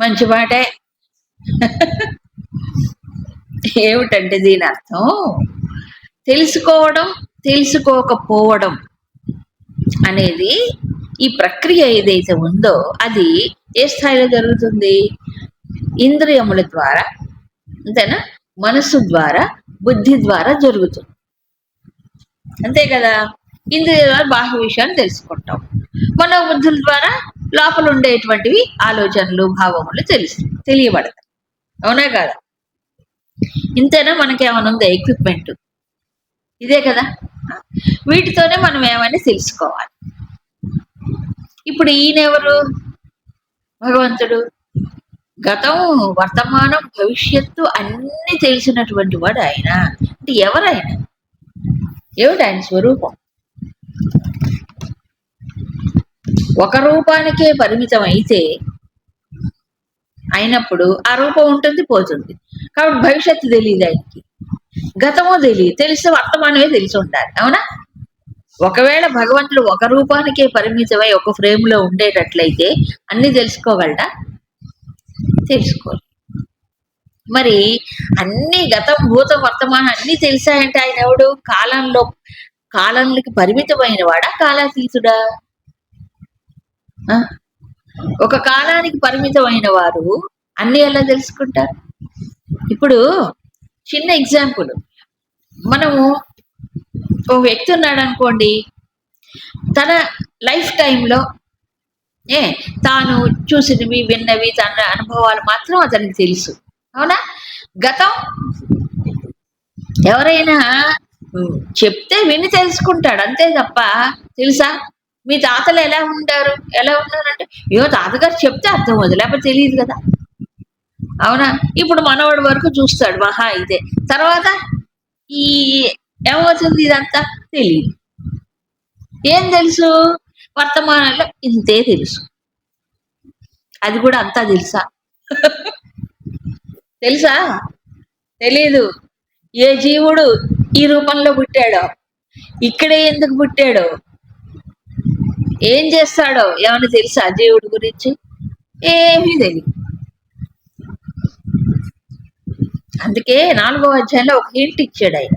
మంచి మాటే. ఏమిటంటే దీని అర్థం, తెలుసుకోవడం, తెలుసుకోకపోవడం అనేది ఈ ప్రక్రియ ఏదైతే ఉందో అది ఏ స్థాయిలో జరుగుతుంది? ఇంద్రియముల ద్వారా, అంతేనా? మనస్సు ద్వారా, బుద్ధి ద్వారా జరుగుతుంది, అంతే కదా. ఇంద్రియ ద్వారా బాహ్య విషయాన్ని తెలుసుకుంటాం, మనోబుద్ధుల ద్వారా లోపల ఉండేటువంటివి ఆలోచనలు, భావములు తెలియబడతాయి, అవునా కదా? ఇంతేనా? మనకేమైనా ఉందా ఎక్విప్మెంట్? ఇదే కదా. వీటితోనే మనం ఏమని తెలుసుకోవాలి. ఇప్పుడు ఈయనెవరు? భగవంతుడు. గతం, వర్తమానం, భవిష్యత్తు అన్ని తెలిసినటువంటి వాడు ఆయన. అంటే ఎవరైనా, ఏమిటి ఆయన స్వరూపం? ఒక రూపానికే పరిమితం అయితే అయినప్పుడు ఆ రూపం ఉంటుంది, పోతుంది. కాబట్టి భవిష్యత్తు తెలియదు ఆయనకి, గతము తెలియదు. తెలిస్తే వర్తమానమే తెలిసి ఉండాలి, అవునా? ఒకవేళ భగవంతుడు ఒక రూపానికే పరిమితమై ఒక ఫ్రేమ్ లో ఉండేటట్లయితే అన్ని తెలుసుకోగలడా? తెలుసుకోవాలి. మరి అన్ని గతం, భూతం, వర్తమానం అన్ని తెలిసాయంటే ఆయన ఎవడు? కాలంలోకి పరిమితమైన వాడా, కాలాతీతుడా? ఒక కాలానికి పరిమితమైన వారు అన్ని ఎలా తెలుసుకుంటారు? ఇప్పుడు చిన్న ఎగ్జాంపుల్, మనము ఓ వ్యక్తి ఉన్నాడు అనుకోండి, తన లైఫ్ టైంలో తాను చూసినవి, విన్నవి, తన అనుభవాలు మాత్రం అతనికి తెలుసు, అవునా? గతం ఎవరైనా చెప్తే విని తెలుసుకుంటాడు అంతే తప్ప, తెలుసా మీ తాతలు ఎలా ఉంటారు, ఎలా ఉన్నారంటే అయ్యో తాతగారు చెప్తే అర్థం అవుతుంది, లేకపోతే తెలియదు కదా. అవునా? ఇప్పుడు మనవాడి వరకు చూస్తాడు మహా అయితే, తర్వాత ఈ ఏమవుతుంది ఇదంతా తెలియదు. ఏం తెలుసు? వర్తమానంలో ఇంతే తెలుసు. అది కూడా అంతా తెలుసా? తెలుసా? తెలీదు. ఏ జీవుడు ఈ రూపంలో పుట్టాడో, ఇక్కడే ఎందుకు పుట్టాడో, ఏం చేస్తాడో ఏమైనా తెలుసా జీవుడి గురించి? ఏమీ తెలియదు. అందుకే 4వ అధ్యాయంలో ఒక హింట్ ఇచ్చాడు ఆయన.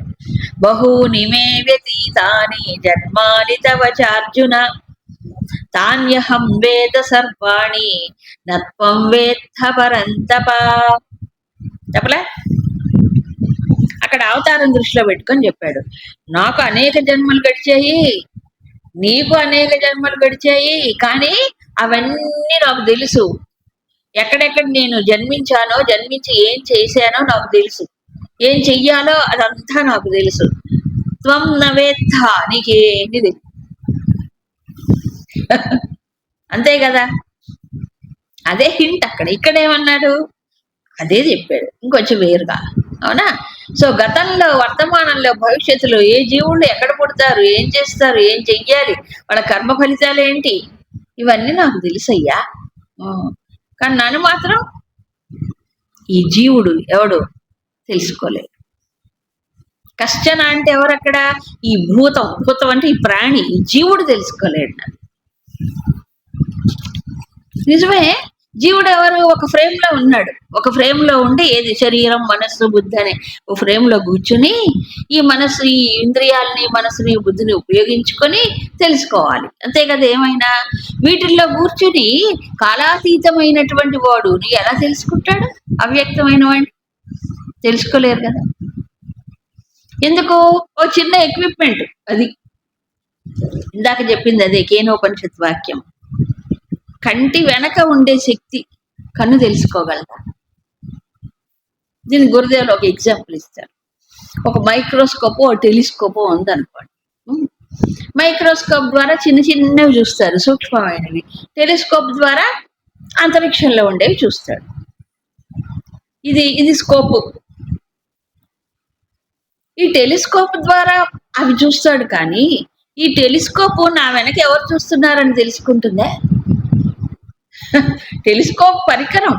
బహూని మే వ్యతీతాని జన్మాని తవ చార్జున తాన్యహం వేద సర్వాణి నత్వం వేత్త పరంతప. చెప్పలే? అక్కడ అవతారం దృష్టిలో పెట్టుకొని చెప్పాడు, నాకు అనేక జన్మలు గడిచాయి, నీకు అనేక జన్మలు గడిచాయి, కానీ అవన్నీ నాకు తెలుసు. ఎక్కడెక్కడ నేను జన్మించానో, జన్మించి ఏం చేశానో నాకు తెలుసు, ఏం చెయ్యాలో అదంతా నాకు తెలుసు. త్వం నవేత్త, నీకేంటి తెలుసు. అంతే కదా. అదే హింట్ అక్కడ. ఇక్కడ ఏమన్నాడు? అదే చెప్పాడు, ఇంకొంచెం వేరుగా. అవునా? సో గతంలో, వర్తమానంలో, భవిష్యత్తులో ఏ జీవుళ్ళు ఎక్కడ పుడతారు, ఏం చేస్తారు, ఏం చెయ్యాలి, వాళ్ళ కర్మ ఫలితాలు ఏంటి, ఇవన్నీ నాకు తెలుసయ్యా. కానీ నన్ను మాత్రం ఈ జీవుడు ఎవడు తెలుసుకోలేదు. కష్టన అంటే ఎవరక్కడ? ఈ భూతం. భూతం అంటే ఈ ప్రాణి, ఈ జీవుడు తెలుసుకోలేడు. నిజమే. జీవుడు ఎవరు? ఒక ఫ్రేమ్ లో ఉన్నాడు. ఒక ఫ్రేమ్ లో ఉండి ఏది శరీరం, మనస్సు, బుద్ధి అనే ఒక ఫ్రేమ్ లో కూర్చుని ఈ మనస్సు, ఈ ఇంద్రియాలని, మనసుని, బుద్ధిని ఉపయోగించుకొని తెలుసుకోవాలి. అంతే కదా. ఏమైనా వీటిల్లో కూర్చుని కాలాతీతమైనటువంటి వాడు నీ ఎలా తెలుసుకుంటాడు? అవ్యక్తమైన వాడిని తెలుసుకోలేరు కదా. ఎందుకు? ఓ చిన్న ఎక్విప్మెంట్ అది. ఇందాక చెప్పింది అదే కేనోపనిషత్ వాక్యం. కంటి వెనక ఉండే శక్తి కన్ను తెలుసుకోగలదా? దీని గురుదేవులు ఒక ఎగ్జాంపుల్ ఇస్తారు. ఒక మైక్రోస్కోప్, ఒక టెలిస్కోప్ ఉందనుకోండి. మైక్రోస్కోప్ ద్వారా చిన్న చిన్నవి చూస్తారు, సూక్ష్మమైనవి. టెలిస్కోప్ ద్వారా అంతరిక్షంలో ఉండేవి చూస్తాడు. ఇది స్కోపు. ఈ టెలిస్కోప్ ద్వారా అవి చూస్తాడు, కానీ ఈ టెలిస్కోప్ నా వెనక ఎవరు చూస్తున్నారని తెలుసుకుంటుందా? టెలిస్కోప్ పరికరం.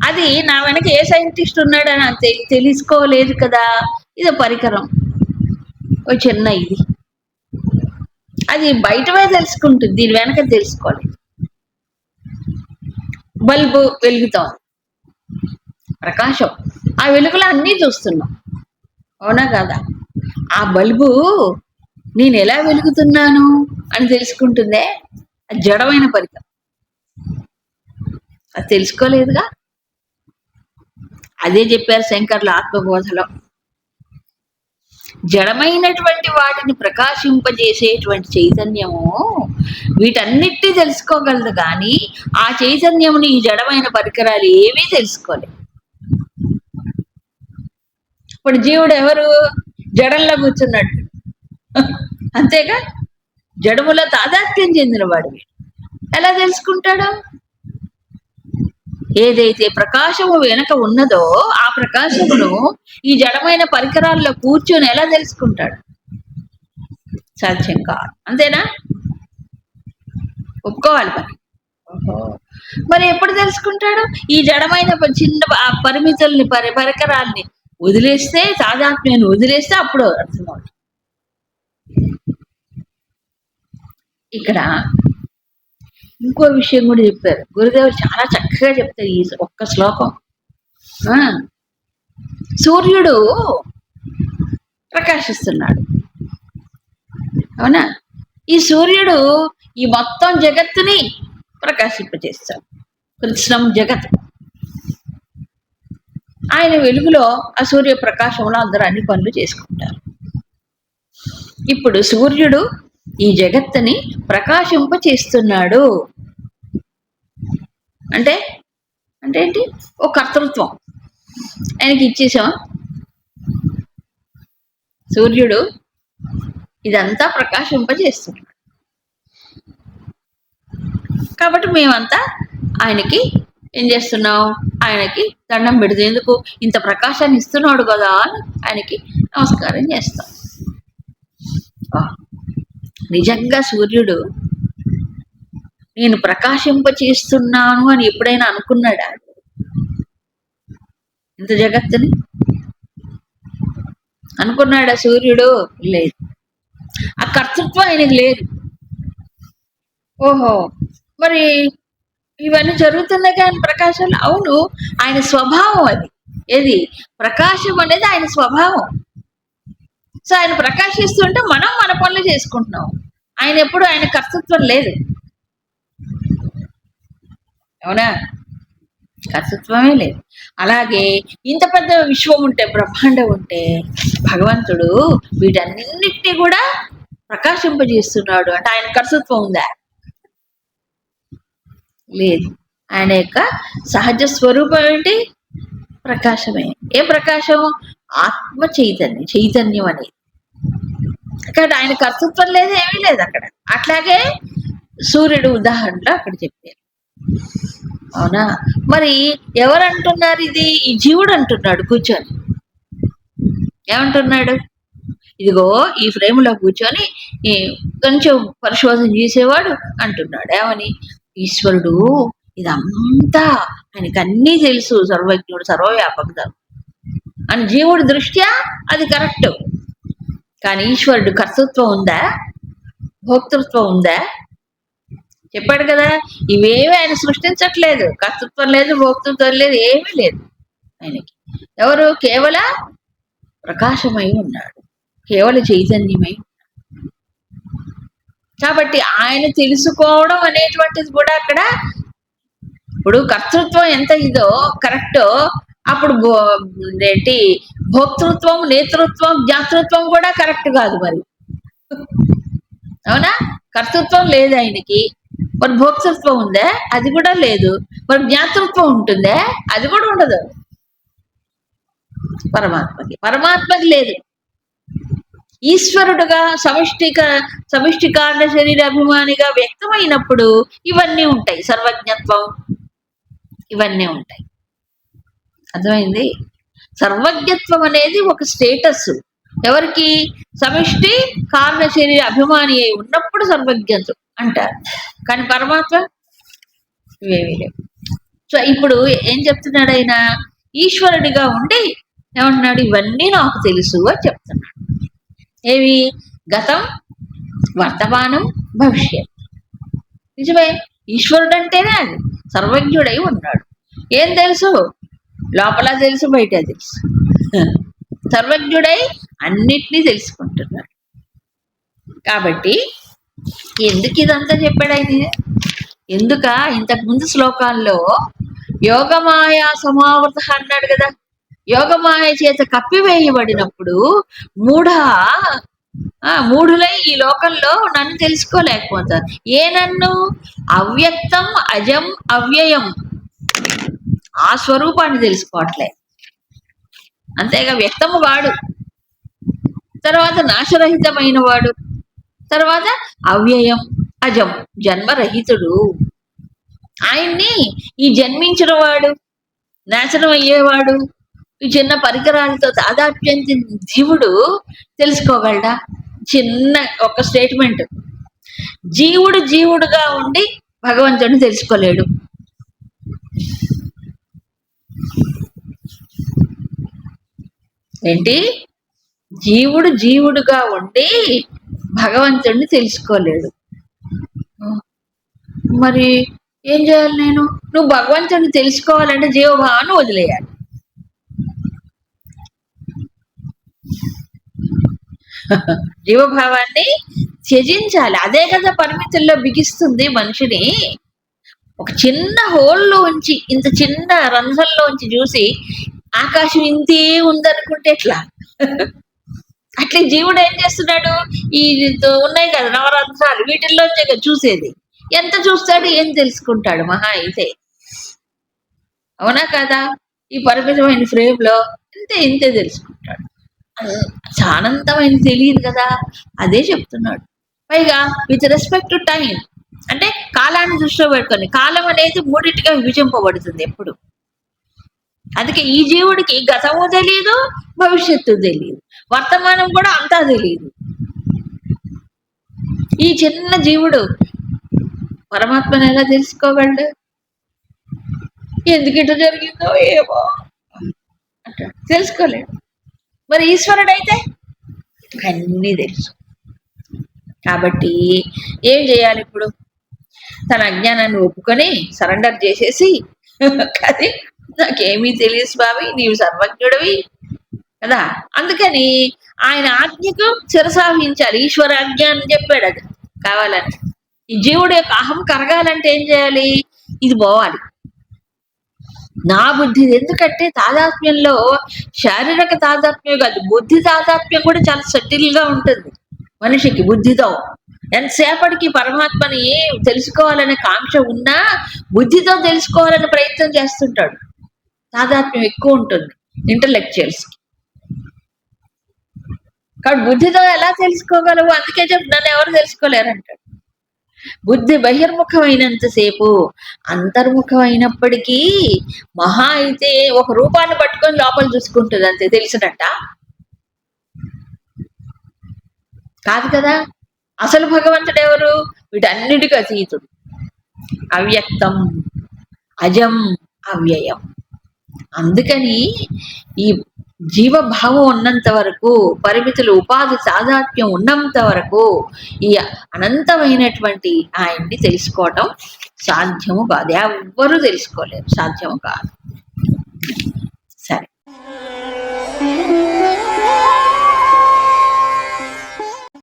అది నా వెనక ఏ సైంటిస్ట్ ఉన్నాడని తెలుసుకోలేదు కదా. ఇది పరికరం, ఓ చిన్న ఇది. అది బయటవే తెలుసుకుంటుంది, దీని వెనక తెలుసుకోలేదు. బల్బు వెలుగుతాం, ప్రకాశం, ఆ వెలుగులో అన్నీ చూస్తున్నాం. అవునా కాదా? ఆ బల్బు నేను ఎలా వెలుగుతున్నాను అని తెలుసుకుంటుందే? అది జడమైన పరికరం, అది తెలుసుకోలేదుగా. అదే చెప్పారు శంకర్లు ఆత్మబోధలో. జడమైనటువంటి వాటిని ప్రకాశింపజేసేటువంటి చైతన్యము వీటన్నిటినీ తెలుసుకోగలదు, కానీ ఆ చైతన్యముని ఈ జడమైన పరికరాలు ఏమీ తెలుసుకోలేదు. ఇప్పుడు జీవుడు ఎవరు? జడంలో కూర్చున్నాడు, అంతేగా. జడములో తాదాత్మ్యం చెందిన వాడు ఎలా తెలుసుకుంటాడు? ఏదైతే ప్రకాశము వెనక ఉన్నదో ఆ ప్రకాశమును ఈ జడమైన పరికరాల్లో కూర్చొని ఎలా తెలుసుకుంటాడు? సాధ్యం కాదు. అంతేనా? ఒప్పుకోవాలి. మరి ఎప్పుడు తెలుసుకుంటాడు? ఈ జడమైన చిన్న పరిమితుల్ని, పరికరాల్ని వదిలేస్తే, తాదాత్మ్యాన్ని వదిలేస్తే అప్పుడు అర్థమవుతుంది. ఇక్కడ ఇంకో విషయం కూడా చెప్పారు గురుదేవులు, చాలా చక్కగా చెప్తారు ఈ ఒక్క శ్లోకం. సూర్యుడు ప్రకాశిస్తున్నాడు, అవునా? ఈ సూర్యుడు ఈ మొత్తం జగత్తుని ప్రకాశింపజేస్తాడు. కృష్ణం జగత్. ఆయన వెలుగులో, ఆ సూర్య ప్రకాశంలో అందరూ అన్ని పనులు చేసుకుంటారు. ఇప్పుడు సూర్యుడు ఈ జగత్తుని ప్రకాశింప చేస్తున్నాడు అంటే అంటే ఏంటి? ఓ కర్తృత్వం ఆయనకి ఇచ్చేసాం. సూర్యుడు ఇదంతా ప్రకాశింపజేస్తున్నాడు. కాబట్టి మేమంతా ఆయనకి ఏం చేస్తున్నాం, ఆయనకి దండం పెడుతుంది. ఎందుకు ఇంత ప్రకాశాన్ని ఇస్తున్నాడు కదా అని ఆయనకి నమస్కారం చేస్తాం. నిజంగా సూర్యుడు నేను ప్రకాశింపచేస్తున్నాను అని ఎప్పుడైనా అనుకున్నాడా? ఇంత జగత్తుని అనుకున్నాడా సూర్యుడు? లేదు. ఆ కర్తృత్వం ఆయనకు లేదు. ఓహో, మరి ఇవన్నీ జరుగుతున్నాయి కానీ ప్రకాశాలు, అవును ఆయన స్వభావం అది. ఏది ప్రకాశం అనేది ఆయన స్వభావం. సో ఆయన ప్రకాశిస్తుంటే మనం మన పనులు చేసుకుంటున్నాం. ఆయన ఎప్పుడు ఆయన కర్తృత్వం లేదు. అవునా? కర్తృత్వమే లేదు. అలాగే ఇంత పెద్ద విశ్వం ఉంటే, బ్రహ్మాండం ఉంటే, భగవంతుడు వీటన్నిటినీ కూడా ప్రకాశింపజేస్తున్నాడు అంటే ఆయన కర్తృత్వం ఉందా? లేదు. ఆయన యొక్క సహజ స్వరూపం ఏంటి? ప్రకాశమే. ఏ ప్రకాశం? ఆత్మ చైతన్యం, చైతన్యం అనేది. అక్కడ ఆయన కర్తృత్వం లేదు, ఏమీ లేదు అక్కడ. అట్లాగే సూర్యుడు ఉదాహరణలో అక్కడ చెప్పారు. అవునా? మరి ఎవరు అంటున్నారు ఇది? ఈ జీవుడు అంటున్నాడు కూర్చొని. ఏమంటున్నాడు? ఇదిగో ఈ ఫ్రేమ్ లో కూర్చొని కొంచెం పరిశోధన చేసేవాడు అంటున్నాడు. ఏమని? ఈశ్వరుడు ఇదంతా ఆయనకి అన్నీ తెలుసు, సర్వజ్ఞుడు, సర్వవ్యాపకుడు అని జీవుడి దృష్ట్యా అది కరెక్ట్. కానీ ఈశ్వరుడు కర్తృత్వం ఉందా? భోక్తృత్వం ఉందా? చెప్పాడు కదా, ఇవేవి ఆయన సృష్టించట్లేదు. కర్తృత్వం లేదు, భోక్తృత్వం లేదు, ఏమీ లేదు ఆయనకి. ఎవరు? కేవల ప్రకాశమై ఉన్నాడు, కేవల చైతన్యమై. కాబట్టి ఆయన తెలుసుకోవడం అనేటువంటిది కూడా అక్కడ, ఇప్పుడు కర్తృత్వం ఎంత ఇదో కరెక్టో, అప్పుడు ఏంటి భోక్తృత్వం, నేతృత్వం, జ్ఞాతృత్వం కూడా కరెక్ట్ కాదు మరి. అవునా? కర్తృత్వం లేదు ఆయనకి, మరి భోక్తృత్వం ఉందా? అది కూడా లేదు. మరి జ్ఞాతృత్వం ఉంటుందా? అది కూడా ఉండదు పరమాత్మకి. పరమాత్మకి లేదు. ఈశ్వరుడుగా సమిష్టి కారణ శరీర అభిమానిగా వ్యక్తమైనప్పుడు ఇవన్నీ ఉంటాయి, సర్వజ్ఞత్వం ఇవన్నీ ఉంటాయి. అర్థమైంది? సర్వజ్ఞత్వం అనేది ఒక స్టేటస్. ఎవరికి? సమిష్టి కారణ శరీర అభిమాని అయి ఉన్నప్పుడు సర్వజ్ఞత్వం అంటారు. కానీ పరమాత్మ ఇవేమీ లేవు. సో ఇప్పుడు ఏం చెప్తున్నాడు ఆయన? ఈశ్వరుడిగా ఉండి ఏమంటున్నాడు? ఇవన్నీ నాకు తెలుసు అని చెప్తున్నాడు. ఏవి? గతం, వర్తమానం, భవిష్యత్. నిజమే. ఈశ్వరుడు అంటేనే అది సర్వజ్ఞుడై ఉన్నాడు. ఏం తెలుసు? లోపల తెలుసు, బయట తెలుసు. సర్వజ్ఞుడై అన్నిటినీ తెలుసుకుంటున్నాడు. కాబట్టి ఎందుకు ఇదంతా చెప్పాడు ఆయన? ఎందుక ఇంతకు ముందు శ్లోకాల్లో యోగమాయ సమావృత అన్నాడు కదా. యోగమాయ చేత కప్పివేయబడినప్పుడు మూఢులై ఈ లోకంలో నన్ను తెలుసుకోలేకపోతారు. ఏ నన్ను? అవ్యక్తం, అజం, అవ్యయం, ఆ స్వరూపాన్ని తెలుసుకోవట్లే. అంతేగా వ్యక్తము వాడు, తర్వాత నాశరహితమైన వాడు, తర్వాత అవ్యయం, అజం, జన్మరహితుడు. ఆయన్ని ఈ జన్మించిన వాడు, నాశనం అయ్యేవాడు, ఈ చిన్న పరికరాలతో తాదాత్మ్యం జీవుడు తెలుసుకోగలడా? చిన్న ఒక స్టేట్మెంట్. జీవుడు జీవుడుగా ఉండి భగవంతుడిని తెలుసుకోలేడు. ఏంటి? జీవుడు జీవుడుగా ఉండి భగవంతుడిని తెలుసుకోలేడు. మరి ఏం చేయాలి నేను? నువ్వు భగవంతుడిని తెలుసుకోవాలంటే జీవభావాన్ని వదిలేయాలి. జీవభావాన్ని త్యజించాలి. అదే కదా పరిమితుల్లో బిగిస్తుంది మనిషిని. ఒక చిన్న హోల్లోంచి, ఇంత చిన్న రంధ్రంలోంచి చూసి ఆకాశం ఇంతే ఉందనుకుంటే ఎట్లా? అట్లా జీవుడు ఏం చేస్తున్నాడు? ఈ ఉన్నాయి కదా నవరంధ్రాలు, వీటిల్లోంచే కదా చూసేది. ఎంత చూస్తాడు? ఏం తెలుసుకుంటాడు మహా అయితే? అవునా కదా? ఈ పరిమితమైన ఫ్రేమ్ లో ఇంతే తెలుసుకుంటాడు. అనంతమైనది తెలియదు కదా, అదే చెప్తున్నాడు. పైగా విత్ రెస్పెక్ట్ టు టైం, అంటే కాలాన్ని దృష్టిలో పెట్టుకొని, కాలం అనేది మూడింటిగా విభజింపబడుతుంది ఎప్పుడు. అందుకే ఈ జీవుడికి గతము తెలియదు, భవిష్యత్తు తెలియదు, వర్తమానం కూడా అంతా తెలియదు. ఈ చిన్న జీవుడు పరమాత్మను ఎలా తెలుసుకోగలడు? ఎందుకు ఇట్లా జరిగిందో ఏమో అంటాడు, తెలుసుకోలేడు. మరి ఈశ్వరుడైతే అన్నీ తెలుసు. కాబట్టి ఏం చేయాలి ఇప్పుడు? తన అజ్ఞానాన్ని ఒప్పుకొని సరెండర్ చేసేసి, కానీ నాకేమీ తెలియదు స్వామి, నీవు సర్వజ్ఞుడివి కదా, అందుకని ఆయన ఆజ్ఞకు శిరసావహించాలి. ఈశ్వర ఆజ్ఞ అని చెప్పాడు. అది కావాలని ఈ జీవుడు యొక్క అహం కరగాలంటే ఏం చేయాలి? ఇది పోవాలి. నా బుద్ధి, ఎందుకంటే తాదాత్మ్యంలో శారీరక తాదాత్మ్యం కాదు, బుద్ధి తాదాత్మ్యం కూడా చాలా సటిల్ గా ఉంటుంది మనిషికి. బుద్ధితో ఎంతసేపటికి పరమాత్మని తెలుసుకోవాలనే కాంక్ష ఉన్నా బుద్ధితో తెలుసుకోవాలనే ప్రయత్నం చేస్తుంటాడు. తాదాత్మ్యం ఎక్కువ ఉంటుంది ఇంటలెక్చువల్స్ కి. కాబట్టి బుద్ధితో ఎలా తెలుసుకోగలవు? అందుకే నన్ను ఎవరు తెలుసుకోలేరంటాడు. బుద్ధి బహిర్ముఖమైనంతసేపు, అంతర్ముఖమైనప్పటికీ మహా అయితే ఒక రూపాన్ని పట్టుకొని లోపల చూసుకుంటుంది అంతే, తెలిసినట్ట కాదు కదా. అసలు భగవంతుడు ఎవరు? వీటన్నిటికీ అతీతుడు, అవ్యక్తం, అజం, అవ్యయం. అందుకని ఈ జీవభావం ఉన్నంత వరకు, పరిమితులు ఉపాధి సాధాత్మ్యం ఉన్నంత వరకు ఈ అనంతమైనటువంటి ఆయన్ని తెలుసుకోవటం సాధ్యము కాదు. ఎవ్వరూ తెలుసుకోలేరు, సాధ్యము కాదు.